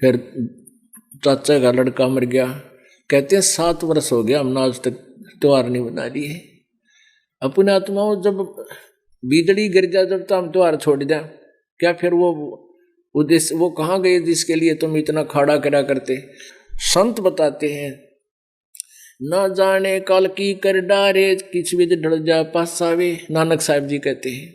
फिर चाचा का लड़का मर गया। कहते हैं 7 वर्ष हो गया हमने आज तक त्योहार नहीं बना लिए। अपने आत्माओं जब बिजली गिर जाए जब तो हम त्योहार छोड़ दें क्या? फिर वो उद्देश्य वो कहाँ गए जिसके लिए तुम इतना खाड़ा करा करते? संत बताते हैं ना जाने काल की कर डारे किछ विद ढल जा पासावे। नानक साहब जी कहते हैं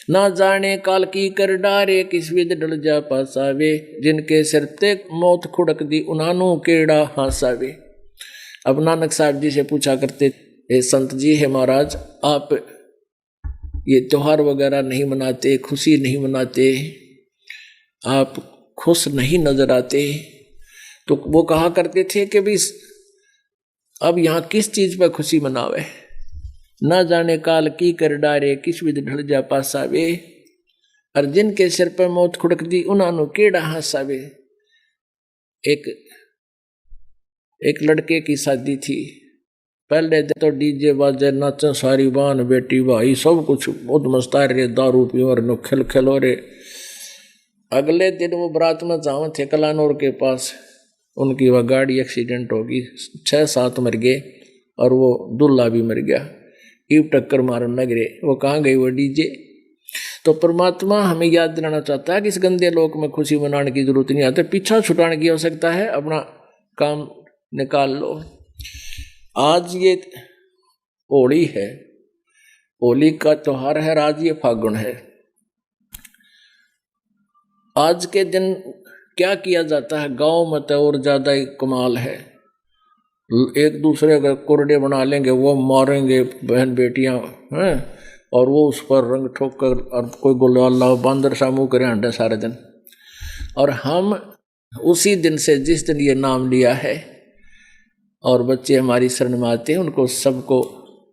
ना जाने काल की कर डारे किस विद ढल जा पासावे, जिनके सिर ते मौत खुड़क दी उन्हानों केड़ा हासावे। अब नानक साहब जी से पूछा करते, ए संत जी है महाराज आप ये त्योहार वगैरह नहीं मनाते, खुशी नहीं मनाते, आप खुश नहीं नजर आते। तो वो कहा करते थे कि भी अब यहाँ किस चीज पर खुशी मनावे, ना जाने काल की कर डारे किस विध ढल जा पासावे, और जिनके सिर पर मौत खुड़क दी उन्होंने केड़ा हंसावे। एक लड़के की शादी थी, पहले दिन तो डीजे बाजे नाचे सारी बान बेटी भाई सब कुछ बहुत मस्ता रहे, दारू पी और नो खिल खिल हो रहे। अगले दिन वो बरात में जाओ थे कलानौर के पास, उनकी वह गाड़ी एक्सीडेंट होगी, 6-7 मर गए और वो दूल्हा भी मर गया, ईव टक्कर मारन लग रहे। वो कहाँ गई वो डीजे। तो परमात्मा हमें याद दिलाना चाहता है कि इस गंदे लोक में खुशी मनाने की जरूरत नहीं आती, पीछा छुटाने की आवश्यकता है, अपना काम निकाल लो। आज ये होली है, होली का त्योहार है, आज ये फागुन है। आज के दिन क्या किया जाता है गांव में तो और ज्यादा ही कमाल है। एक दूसरे का कोरडे बना लेंगे, वो मारेंगे बहन बेटियां हैं, और वो उस पर रंग ठोक कर और कोई गुलाल बांदर सा मुँह करे हंडे सारे दिन। और हम उसी दिन से जिस दिन ये नाम लिया है और बच्चे हमारी शरण में आते हैं, उनको सबको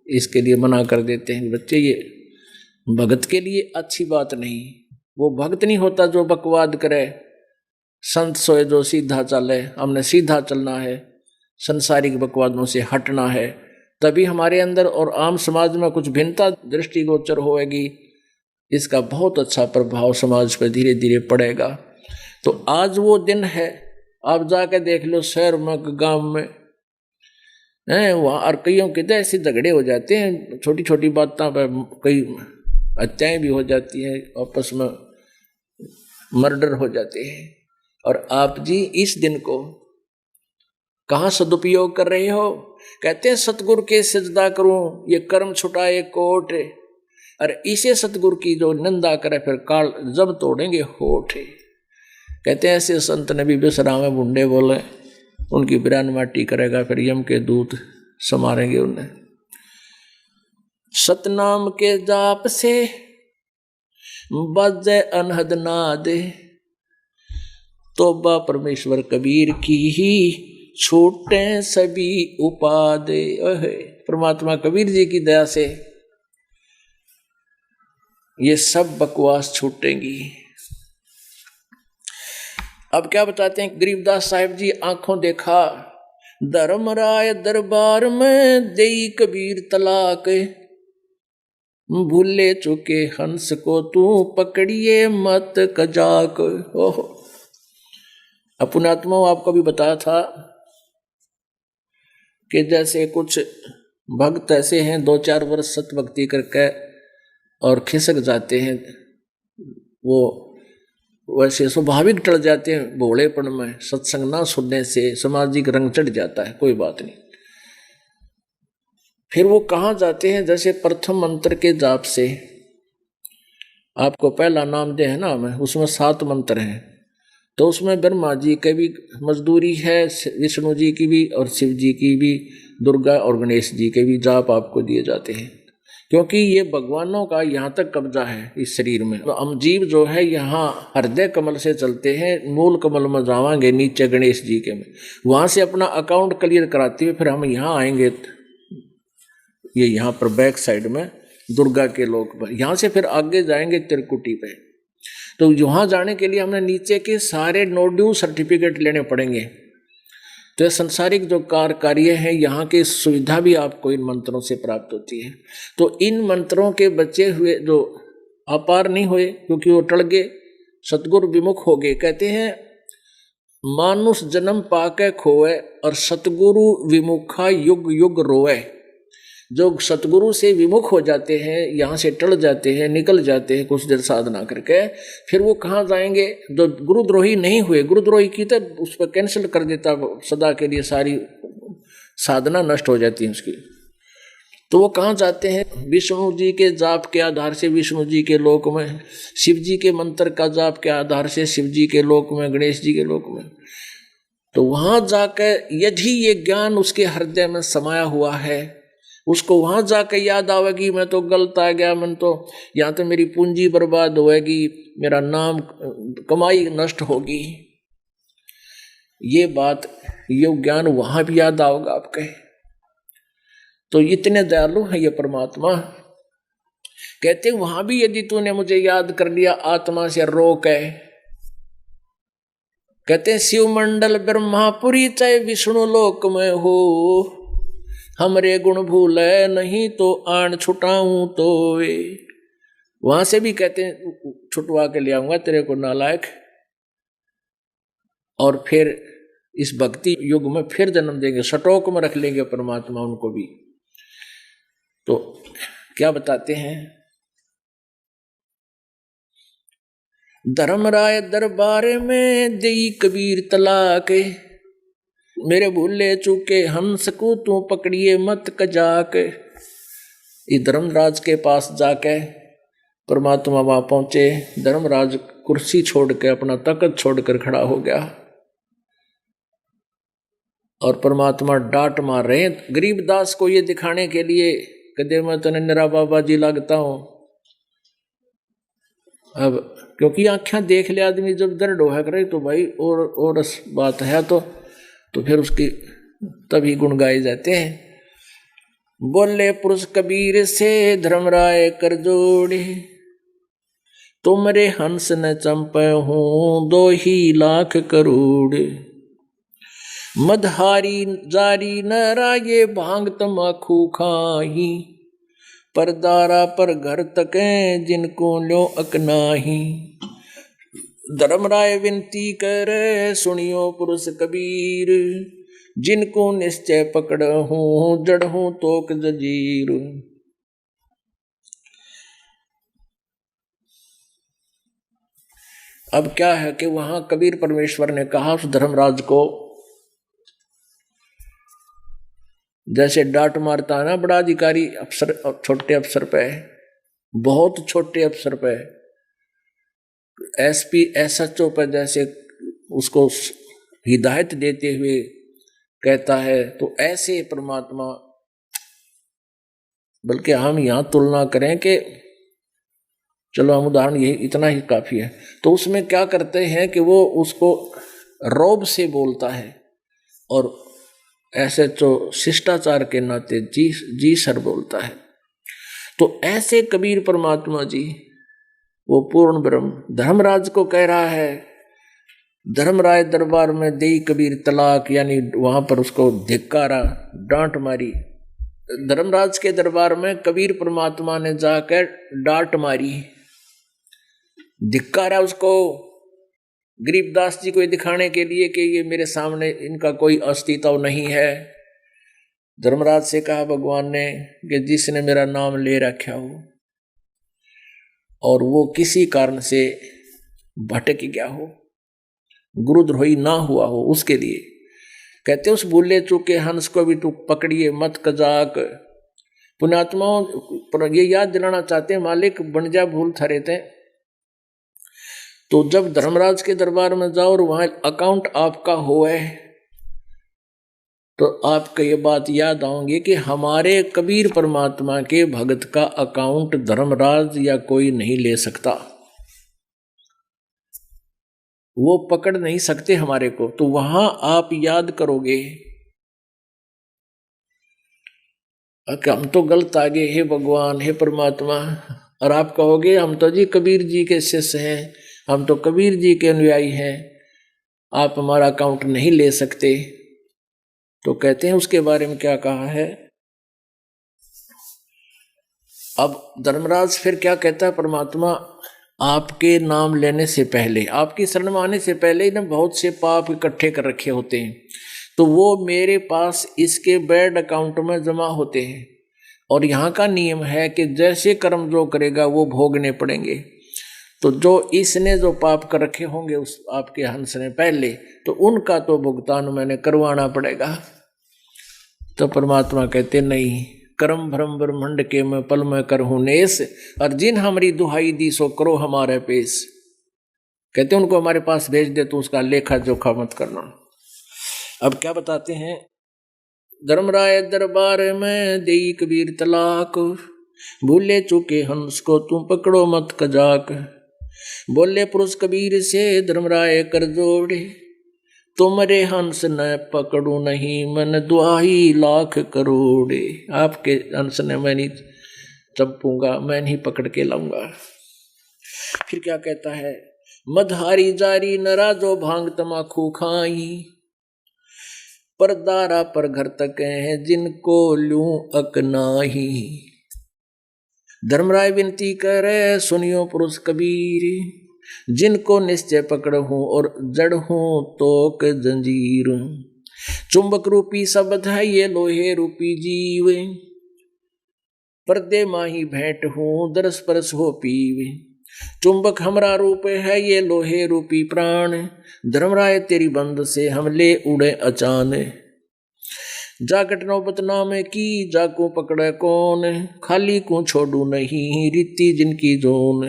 इसके लिए मना कर देते हैं। बच्चे ये भगत के लिए अच्छी बात नहीं, वो भक्त नहीं होता जो बकवाद करे, संत सोए जो सीधा चले, हमने सीधा चलना है, संसारिक बकवादों से हटना है, तभी हमारे अंदर और आम समाज में कुछ भिन्नता दृष्टिगोचर होएगी। इसका बहुत अच्छा प्रभाव समाज पर धीरे धीरे पड़ेगा। तो आज वो दिन है, आप जाकर देख लो शहर में गांव में हैं, वहाँ और कईयों के तो ऐसे झगड़े हो जाते हैं, छोटी छोटी बातों पर कई हत्याएं भी हो जाती हैं, आपस में मर्डर हो जाते हैं। और आप जी इस दिन को कहाँ सदुपयोग कर रहे हो? कहते हैं सतगुरु के सजदा करूं ये कर्म छुटाए कोट, और इसे सतगुरु की जो निंदा करे फिर काल जब तोड़ेंगे होठ। कहते हैं ऐसे संत ने भी विश्राम में बुंडे बोले, उनकी बिरान माटी करेगा फिर यम के दूत समारेंगे उन्हें। सतनाम के जाप से बजे अनहद नाद, तोबा परमेश्वर कबीर की ही छूटे सभी उपादे। परमात्मा कबीर जी की दया से ये सब बकवास छूटेंगी। अब क्या बताते हैं गरीबदास साहिब जी, आंखों देखा धर्मराय दरबार में देई कबीर तलाक, भूले चुके हंस को तू पकड़िए मत कजाक। ओहो, अपनात्मा आपको भी बताया था कि जैसे कुछ भक्त ऐसे हैं 2-4 वर्ष सत भक्ति करके और खिसक जाते हैं, वो वैसे स्वाभाविक टल जाते हैं भोलेपन में, सत्संग ना सुनने से सामाजिक रंग चढ़ जाता है, कोई बात नहीं। फिर वो कहाँ जाते हैं, जैसे प्रथम मंत्र के जाप से आपको पहला नाम दे है ना हमें, उसमें 7 मंत्र हैं, तो उसमें ब्रह्मा जी की भी मजदूरी है, विष्णु जी की भी और शिव जी की भी, दुर्गा और गणेश जी के भी जाप आपको दिए जाते हैं, क्योंकि ये भगवानों का यहाँ तक कब्जा है इस शरीर में। तो हम जीव जो है यहाँ हृदय कमल से चलते हैं, मूल कमल में जावांगे नीचे गणेश जी के में, वहाँ से अपना अकाउंट क्लियर कराते हुए फिर हम यहाँ आएंगे, ये यहाँ पर बैक साइड में दुर्गा के लोक पर, यहाँ से फिर आगे जाएंगे त्रिकुटी पे। तो यहाँ जाने के लिए हमें नीचे के सारे नोड्यूल सर्टिफिकेट लेने पड़ेंगे। तो संसारिक जो कार्य है यहाँ की सुविधा भी आपको इन मंत्रों से प्राप्त होती है। तो इन मंत्रों के बचे हुए जो अपार नहीं हुए, क्योंकि वो टल गए, सतगुरु विमुख हो गए। कहते हैं मानुष जन्म पाके खोए और सतगुरु विमुखा युग युग रोए। जो सतगुरु से विमुख हो जाते हैं, यहाँ से टल जाते हैं, निकल जाते हैं कुछ देर साधना करके, फिर वो कहाँ जाएंगे? जो गुरुद्रोही नहीं हुए, गुरुद्रोही की तो उस पर कैंसिल कर देता सदा के लिए, सारी साधना नष्ट हो जाती है उसकी। तो वो कहाँ जाते हैं? विष्णु जी के जाप के आधार से विष्णु जी के लोक में, शिव जी के मंत्र का जाप के आधार से शिव जी के लोक में, गणेश जी के लोक में। तो वहाँ जाकर यदि ये ज्ञान उसके हृदय में समाया हुआ है, उसको वहां जाकर याद आवेगी मैं तो गलत आ गया, मैं तो यहाँ तो मेरी पूंजी बर्बाद होएगी, मेरा नाम कमाई नष्ट होगी, ये बात, ये ज्ञान वहां भी याद आओगा आपके। तो इतने दयालु है ये परमात्मा। कहते वहां भी यदि तूने मुझे याद कर लिया आत्मा से रोक है, कहते शिव मंडल ब्रह्मापुरी चाहे विष्णु लोक में हो, हमरे गुण भूले नहीं तो आन छुटाऊं तो वे। वहां से भी कहते हैं छुटवा के ले आऊंगा तेरे को नालायक। और फिर इस भक्ति युग में फिर जन्म देंगे, सटोक में रख लेंगे परमात्मा उनको भी। तो क्या बताते हैं, धर्मराय दरबार में देई कबीर तलाक, मेरे भूले चूके हंस को तू पकड़िए मत कजाक। ये धर्मराज के पास जाके परमात्मा वहां पहुंचे। धर्मराज कुर्सी छोड़ के, अपना तख्त छोड़कर खड़ा हो गया और परमात्मा डांट मार रहे हैं गरीबदास को ये दिखाने के लिए कदे मैं तो निरा बाबा जी लगता हूं। अब क्योंकि आँखें देख ले आदमी जब दर्द हो करे तो भाई और बात है तो फिर उसकी तभी गुण गाए जाते हैं। बोले पुरुष कबीर से धर्मराय कर जोड़े, तुमरे हंस न चंपे हूं 2 लाख करोड़। मदहारी जारी न राये भांग तमाखू खाही, परदारा पर घर तके जिनको लो अकनाही। धर्मराय विनती करे सुनियो पुरुष कबीर, जिनको निश्चय पकड़ हूं जड़ हूं तोक जजीर। अब क्या है कि वहां कबीर परमेश्वर ने कहा उस धर्मराज को, जैसे डांट मारता है ना बड़ा अधिकारी अफसर छोटे अफसर पे, बहुत छोटे अफसर पे, एसपी एसएचओ पर जैसे उसको हिदायत देते हुए कहता है, तो ऐसे परमात्मा, बल्कि हम यहां तुलना करें कि चलो हम उदाहरण यही इतना ही काफी है, तो उसमें क्या करते हैं कि वो उसको रौब से बोलता है और ऐसे तो शिष्टाचार के नाते जी सर बोलता है। तो ऐसे कबीर परमात्मा जी वो पूर्ण ब्रह्म धर्मराज को कह रहा है, धर्मराय दरबार में देई कबीर तलाक, यानी वहां पर उसको धिक्कारा, डांट मारी। धर्मराज के दरबार में कबीर परमात्मा ने जाकर डांट मारी, धिक्कारा उसको, गरीबदास जी को दिखाने के लिए कि ये मेरे सामने इनका कोई अस्तित्व नहीं है। धर्मराज से कहा भगवान ने कि जिसने मेरा नाम ले रखा हो और वो किसी कारण से भटक गया हो, गुरुद्रोही ना हुआ हो, उसके लिए कहते उस भूले चूके हंस को भी तू पकड़िए मत कजाक। पुण्यात्माओं पर ये याद दिलाना चाहते हैं, मालिक बन जा भूल थरे थे। तो जब धर्मराज के दरबार में जाओ और वहां अकाउंट आपका होए तो आपको ये बात याद आओगे कि हमारे कबीर परमात्मा के भगत का अकाउंट धर्मराज या कोई नहीं ले सकता, वो पकड़ नहीं सकते हमारे को। तो वहां आप याद करोगे कि हम तो गलत आ गए, हे भगवान हे परमात्मा, और आप कहोगे हम तो जी कबीर जी के शिष्य हैं, हम तो कबीर जी के अनुयायी हैं, आप हमारा अकाउंट नहीं ले सकते। तो कहते हैं उसके बारे में क्या कहा है। अब धर्मराज फिर क्या कहता है परमात्मा, आपके नाम लेने से पहले, आपकी शरण में आने से पहले ही ना बहुत से पाप इकट्ठे कर रखे होते हैं, तो वो मेरे पास इसके बैड अकाउंट में जमा होते हैं। और यहाँ का नियम है कि जैसे कर्म जो करेगा वो भोगने पड़ेंगे। तो जो इसने जो पाप कर रखे होंगे उस आपके हंस ने पहले, तो उनका तो भुगतान मैंने करवाना पड़ेगा। तो परमात्मा कहते नहीं, कर्म भ्रम ब्रह्मंड के मैं पल में करहूं नेस, और जिन हमारी दुहाई दी सो करो हमारे पेश। कहते उनको हमारे पास भेज दे तो उसका लेखा जोखा मत करना। अब क्या बताते हैं, धर्मराय दरबार में देई कबीर तलाक, भूले चूके हंस को तुम पकड़ो मत कजाक। बोले पुरुष कबीर से धर्मराय कर जोड़े, तुमरे हंस न पकड़ू नहीं मन 2 लाख करोड़। आपके हंस ने मैं नहीं चंपूंगा, मैं नहीं पकड़ के लाऊंगा। फिर क्या कहता है, मदहारी जारी न राजो भांग तमाखू खाई, परदारा पर घर तक हैं जिनको लूं अकनाही। धर्मराय विनती करे सुनियो पुरुष कबीर, जिनको निश्चय पकड़ हूं और जड़ हूं तोक जंजीर। चुंबक रूपी शब्द है ये लोहे रूपी जीव, पर्दे माही भेंट हूं दरस परस हो पीवे। चुंबक हमरा रूप है ये लोहे रूपी प्राण, धर्मराय तेरी बंद से हम ले उड़े अचान। जागट नौबत नाम की जाको पकड़े कौन, खाली को छोड़ू नहीं रीति जिनकी जोन।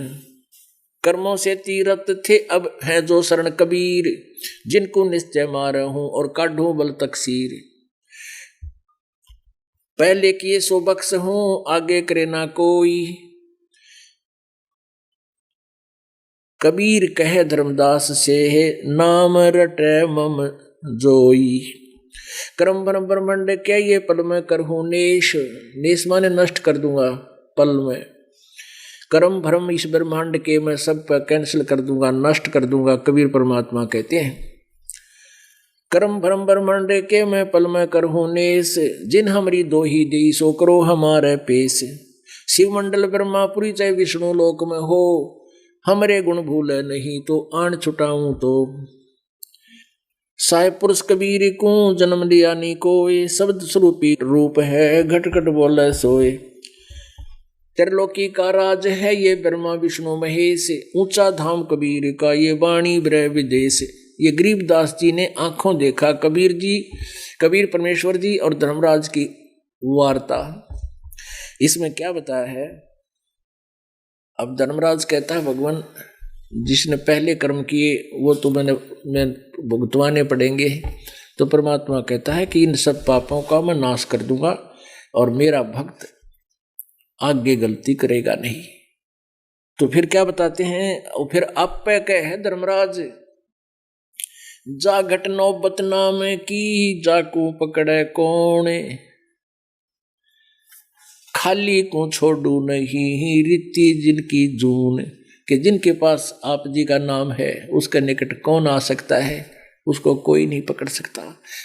कर्मों से तीरथ थे अब है जो शरण कबीर, जिनको निश्चय मार हूं और काढ़ू बल तकसीर। पहले किए सो बख्श हूं आगे करे ना कोई, कबीर कहे धर्मदास से नाम रटे मम जोई। कर्म भ्रम ब्रह्मंड क्या ये पल में करहूं नेश, नेश माने नष्ट कर दूंगा पल में। कर्म भ्रम इस ब्रह्मांड के मैं सब पर कैंसिल कर दूंगा, नष्ट कर दूंगा, कबीर परमात्मा कहते हैं। कर्म भ्रम ब्रह्मांड के मैं पल में करहूं नेश, जिन हमारी दो ही दी सो करो हमारे पेश। शिव मंडल ब्रह्मापुरी चाहे विष्णु लोक में हो, हमरे गुण भूले नहीं तो आन छुटाऊं तो। साहेब पुरुष कबीर को जन्म लिया नी कोय, शब्द स्वरूपी रूप है घट घट बोले सोए। त्रिलोकी का राज है ये ब्रह्मा विष्णु महेश, ऊंचा धाम कबीर का ये वाणी ब्रह विदेश। ये गरीबदास जी ने आंखों देखा कबीर जी, कबीर परमेश्वर जी और धर्मराज की वार्ता। इसमें क्या बताया है? अब धर्मराज कहता है भगवान जिसने पहले कर्म किए वो तो मैं भुगतवाने पड़ेंगे। तो परमात्मा कहता है कि इन सब पापों का मैं नाश कर दूंगा और मेरा भक्त आगे गलती करेगा नहीं। तो फिर क्या बताते हैं? और फिर आप पे कहे धर्मराज, जा घट नौबत नाम की जाको पकड़े कौन, खाली को छोड़ू नहीं रीति जिनकी जून। कि जिनके पास आप जी का नाम है उसके निकट कौन आ सकता है, उसको कोई नहीं पकड़ सकता।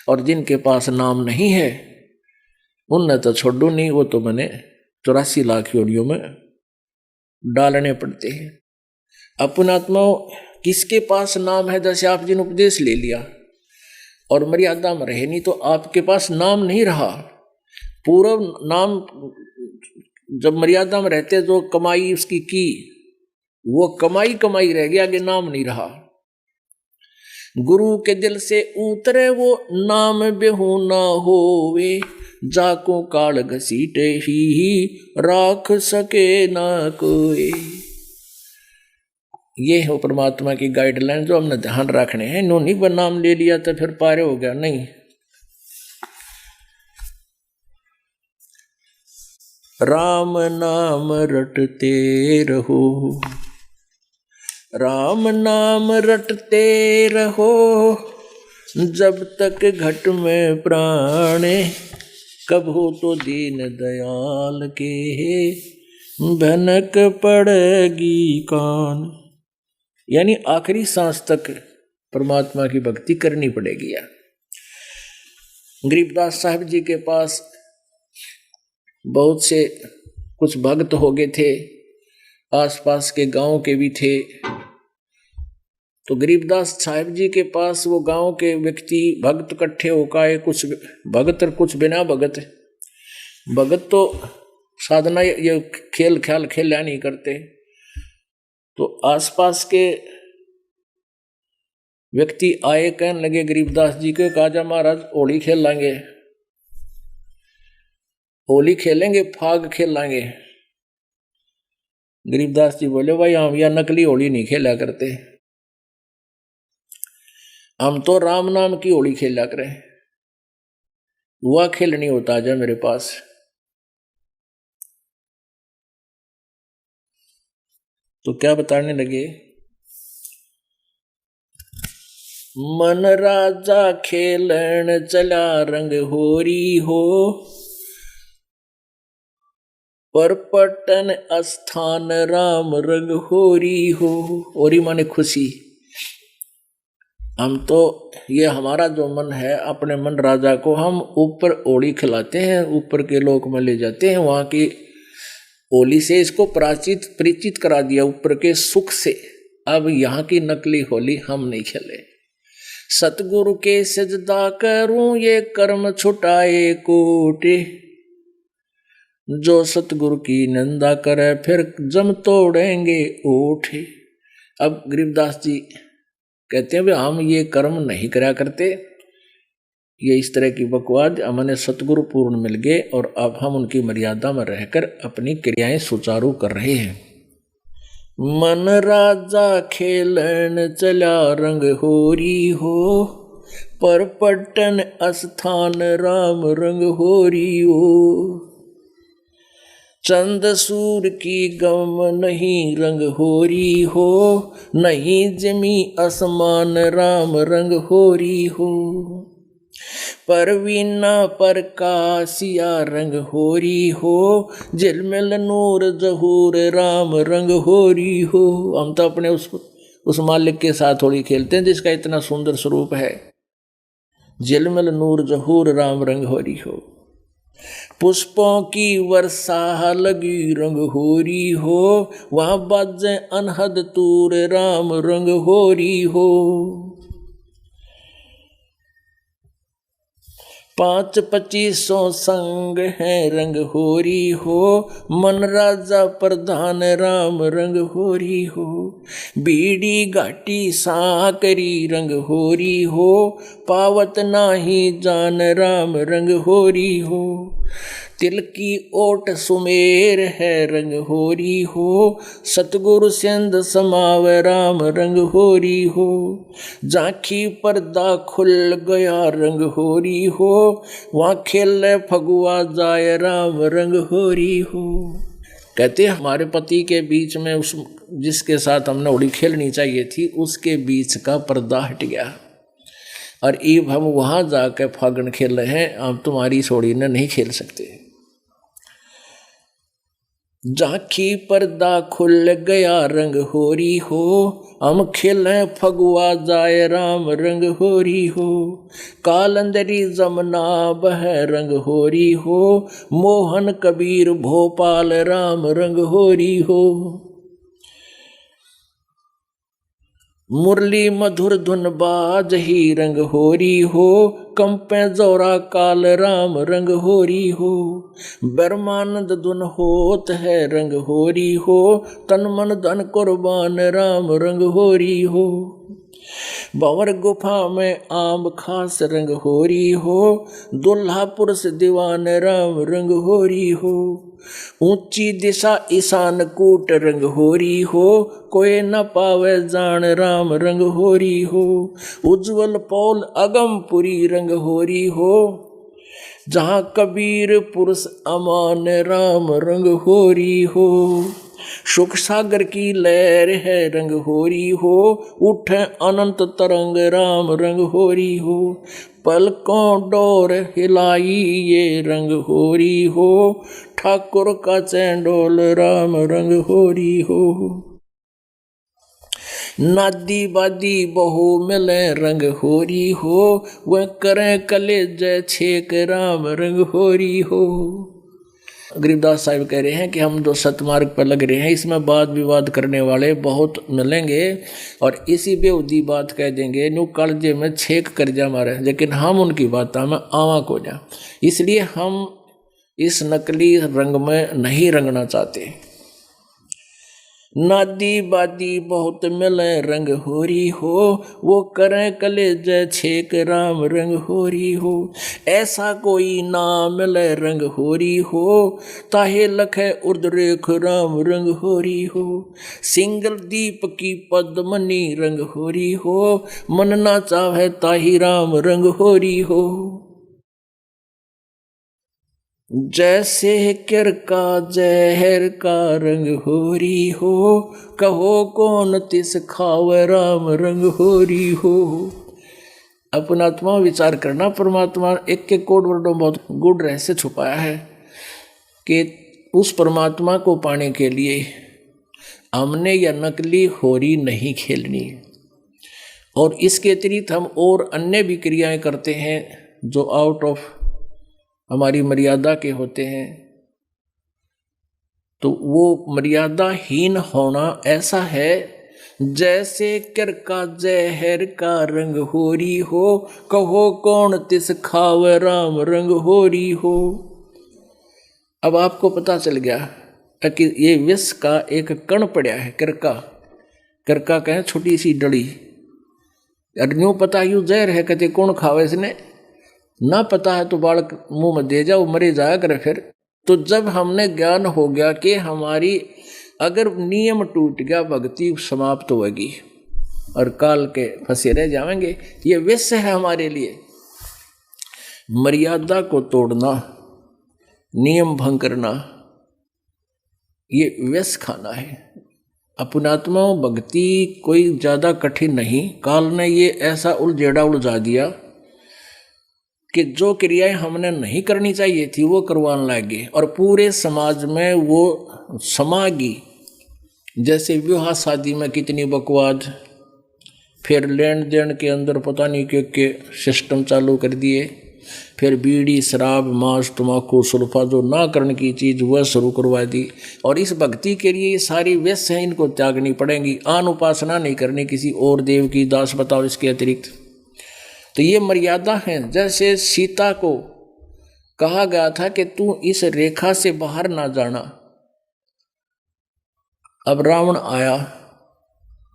और जिनके पास नाम नहीं है उनने तो छोड़ू नहीं, वो तो मैंने 84 लाख योनियों में डालने पड़ते हैं। अपनात्मा किसके पास नाम है? जैसे आप जी ने उपदेश ले लिया और मर्यादा में रहे नहीं तो आपके पास नाम नहीं रहा। पूर्व नाम जब मर्यादा में रहते जो कमाई उसकी की वो कमाई कमाई रह गया, आगे नाम नहीं रहा। गुरु के दिल से उतरे वो नाम बेहू ना होवे, जाको काल घसीटे ही राख सके ना कोई। ये है परमात्मा की गाइडलाइन जो हमने ध्यान रखने हैं। इन्होंने पर नाम ले लिया तो फिर पारे हो गया, नहीं। राम नाम रटते रहो, राम नाम रटते रहो, जब तक घट में प्राणे, कब हो तो दीन दयाल के भनक पड़ेगी कान। यानी आखिरी सांस तक परमात्मा की भक्ति करनी पड़ेगी। यार गरीबदास साहब जी के पास बहुत से कुछ भक्त हो गए थे, आसपास के गांव के भी थे। तो गरीबदास साहब जी के पास वो गांव के व्यक्ति भक्त इकट्ठे होकर, कुछ भगत और कुछ बिना भगत। भगत तो साधना ये खेल ख्याल खेला नहीं करते। तो आसपास के व्यक्ति आए, कहने लगे गरीबदास जी के, काजा महाराज होली खेल लेंगे, होली खेलेंगे, फाग खेल लेंगे। गरीबदास जी बोले भाई हम या नकली होली नहीं खेला करते, हम तो राम नाम की होली खेला करें, हुआ खेल नहीं होता जा मेरे पास। तो क्या बताने लगे? मन राजा खेलन चला रंग होरी हो, पर पटन स्थान राम रंग होरी हो। होरी माने खुशी। हम तो ये हमारा जो मन है, अपने मन राजा को हम ऊपर होली खिलाते हैं, ऊपर के लोक में ले जाते हैं, वहाँ की होली से इसको परिचित करा दिया ऊपर के सुख से। अब यहाँ की नकली होली हम नहीं खेले। सतगुरु के सजदा करूं ये कर्म छुटाए कोटे, जो सतगुरु की निंदा करे फिर जम तोड़ेंगे ओठे। अब गरीबदास जी कहते हैं हम ये कर्म नहीं करा करते, ये इस तरह की बकवाद, हमने सतगुरु पूर्ण मिल गए और अब हम उनकी मर्यादा में रहकर अपनी क्रियाएं सुचारू कर रहे हैं। मन राजा खेलन चला रंग होरी हो, पर पट्टन अस्थान राम रंग होरी हो। चंद सूर की गम नहीं रंग होरी हो, नहीं जमी आसमान राम रंग होरी हो। परवीना प्रकाशिया रंग होरी हो, झिलमिल नूर जहूर राम रंग होरी हो। हम तो अपने उस मालिक के साथ होली खेलते हैं जिसका इतना सुंदर स्वरूप है। झिलमिल नूर जहूर राम रंग होरी हो। पुष्पों की वर्षा लगी रंग होरी हो, वहां बाजे अनहद तूर राम रंग होरी हो। 5-25 संग है रंग होरी हो, मन राजा प्रधान राम रंग होरी हो। बीड़ी घाटी साकरी रंग होरी हो, पावत नाही जान राम रंग होरी हो। तिल की ओट सुमेर है रंग होरी हो, सतगुरु सिंध समाव राम रंग होरी हो। झांकी पर्दा खुल गया रंग होरी हो, वहाँ खेल फगुआ जाए राम रंग होरी हो। कहते हमारे पति के बीच में उस जिसके साथ हमने होली खेलनी चाहिए थी उसके बीच का पर्दा हट गया और अब हम वहाँ जाकर फागण खेल रहे हैं, अब तुम्हारी सोड़ी ने नहीं खेल सकते। झांकी पर्दा खुल गया रंग होरी हो, हम खेलें फगुआ जाए राम रंग होरी हो। कालंदरी जमुना बह रंग होरी हो, मोहन कबीर भोपाल राम रंग होरी हो। मुरली मधुर धुन बाज ही रंग होरी हो, कंपे जोरा काल राम रंग होरी हो। ब्रह्मानंद धुन होत है रंग होरी हो, तन मन धन कुर्बान राम रंग होरी हो। भंवर गुफा में आम खास रंग होरी हो, दुल्हा पुरुष दीवान राम रंग होरी हो। ऊंची दिशा ईशान कूट रंग होरी हो, कोई न पावे जान राम रंग होरी हो। उज्जवल पौल अगमपुरी रंग होरी हो, जहाँ कबीर पुरुष अमान राम रंग होरी हो। सुख सागर की लहर है रंग होरी हो, उठे अनंत तरंग राम रंग होरी हो। पलकों डोर हिलाई ये रंग होरी हो, ठाकुर का चैंडोल राम रंग होरी हो। नादी बादी बहु मिले रंग होरी हो, वह करें कलेज छेक राम रंग होरी हो। गरीबदास साहिब कह रहे हैं कि हम जो सतमार्ग पर लग रहे हैं इसमें वाद विवाद करने वाले बहुत मिलेंगे और इसी बेहुदी बात कह देंगे नु कालजे में छेक कर जा मारे, लेकिन हम उनकी बातों में आवा को जा। इसलिए हम इस नकली रंग में नहीं रंगना चाहते। नादी बादी बहुत मिले रंग होरी हो, वो करें कलेज छेक राम रंग होरी हो। ऐसा कोई ना मिले रंग होरी हो, ताहे लखे उर्द्रेख राम रंग होरी हो। सिंगल दीप की पद्मनी रंग होरी हो, मन ना चाहे ताही राम रंग होरी हो। जैसे किर का जहर का रंग होरी हो, कहो कौन तिस खाव राम रंग होरी हो। अपना आत्मा विचार करना, परमात्मा एक के कोड वर्डों में बहुत गुड़ रहस्य छुपाया है कि उस परमात्मा को पाने के लिए हमने यह नकली होरी नहीं खेलनी और इसके अतिरिक्त हम और अन्य भी क्रियाएं करते हैं जो आउट ऑफ हमारी मर्यादा के होते हैं। तो वो मर्यादाहीन होना ऐसा है जैसे कर का जहर का रंग होरी हो, कहो कौन तिस खावे राम रंग होरी हो। अब आपको पता चल गया कि ये विष का एक कण पड़ा है, करका। करका कहें छोटी सी डली, और यूं पता यूं जहर है, कहते कौन खावे इसने, ना पता है तो बालक मुंह में दे जाओ, मरे जाया करे फिर। तो जब हमने ज्ञान हो गया कि हमारी अगर नियम टूट गया, भक्ति समाप्त होगी और काल के फंसे रह जाएंगे। ये विष है हमारे लिए। मर्यादा को तोड़ना, नियम भंग करना, ये विष खाना है। अपनात्मा भक्ति कोई ज्यादा कठिन नहीं। काल ने ये ऐसा उलझेड़ा उलझा दिया कि जो क्रियाएं हमने नहीं करनी चाहिए थी वो करवाने लगे, और पूरे समाज में वो समागी। जैसे विवाह शादी में कितनी बकवाद, फिर लेन देन के अंदर पता नहीं के सिस्टम चालू कर दिए, फिर बीड़ी शराब मांस तम्बाकू सुल्फा जो ना करने की चीज़ वह शुरू करवा दी। और इस भक्ति के लिए ये सारी व्यस्त हैं, इनको त्यागनी पड़ेंगी। आन उपासना नहीं करनी किसी और देव की, दास बताओ इसके अतिरिक्त। तो ये मर्यादा है। जैसे सीता को कहा गया था कि तू इस रेखा से बाहर ना जाना। अब रावण आया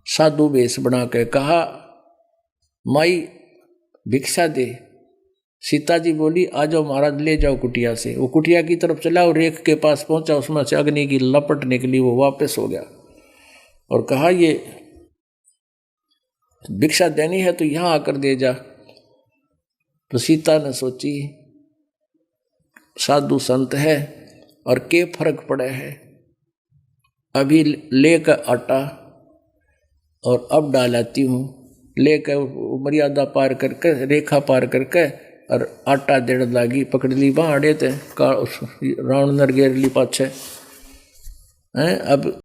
साधु वेश बना के, कहा माई भिक्षा दे। सीता जी बोली आ जाओ महाराज, ले जाओ कुटिया से। वो कुटिया की तरफ चला और रेख के पास पहुंचा, उसमें से अग्नि की लपट निकली, वो वापस हो गया और कहा ये भिक्षा देनी है तो यहां आकर दे जा। तो सीता ने सोची साधु संत है और के फर्क पड़े है, अभी लेकर आटा और अब डालाती हूँ। लेकर मर्यादा पार करके, रेखा पार करके और आटा देड़ लागी, पकड़ ली बाड़े थे रावण नर घेर ली पाछे। अब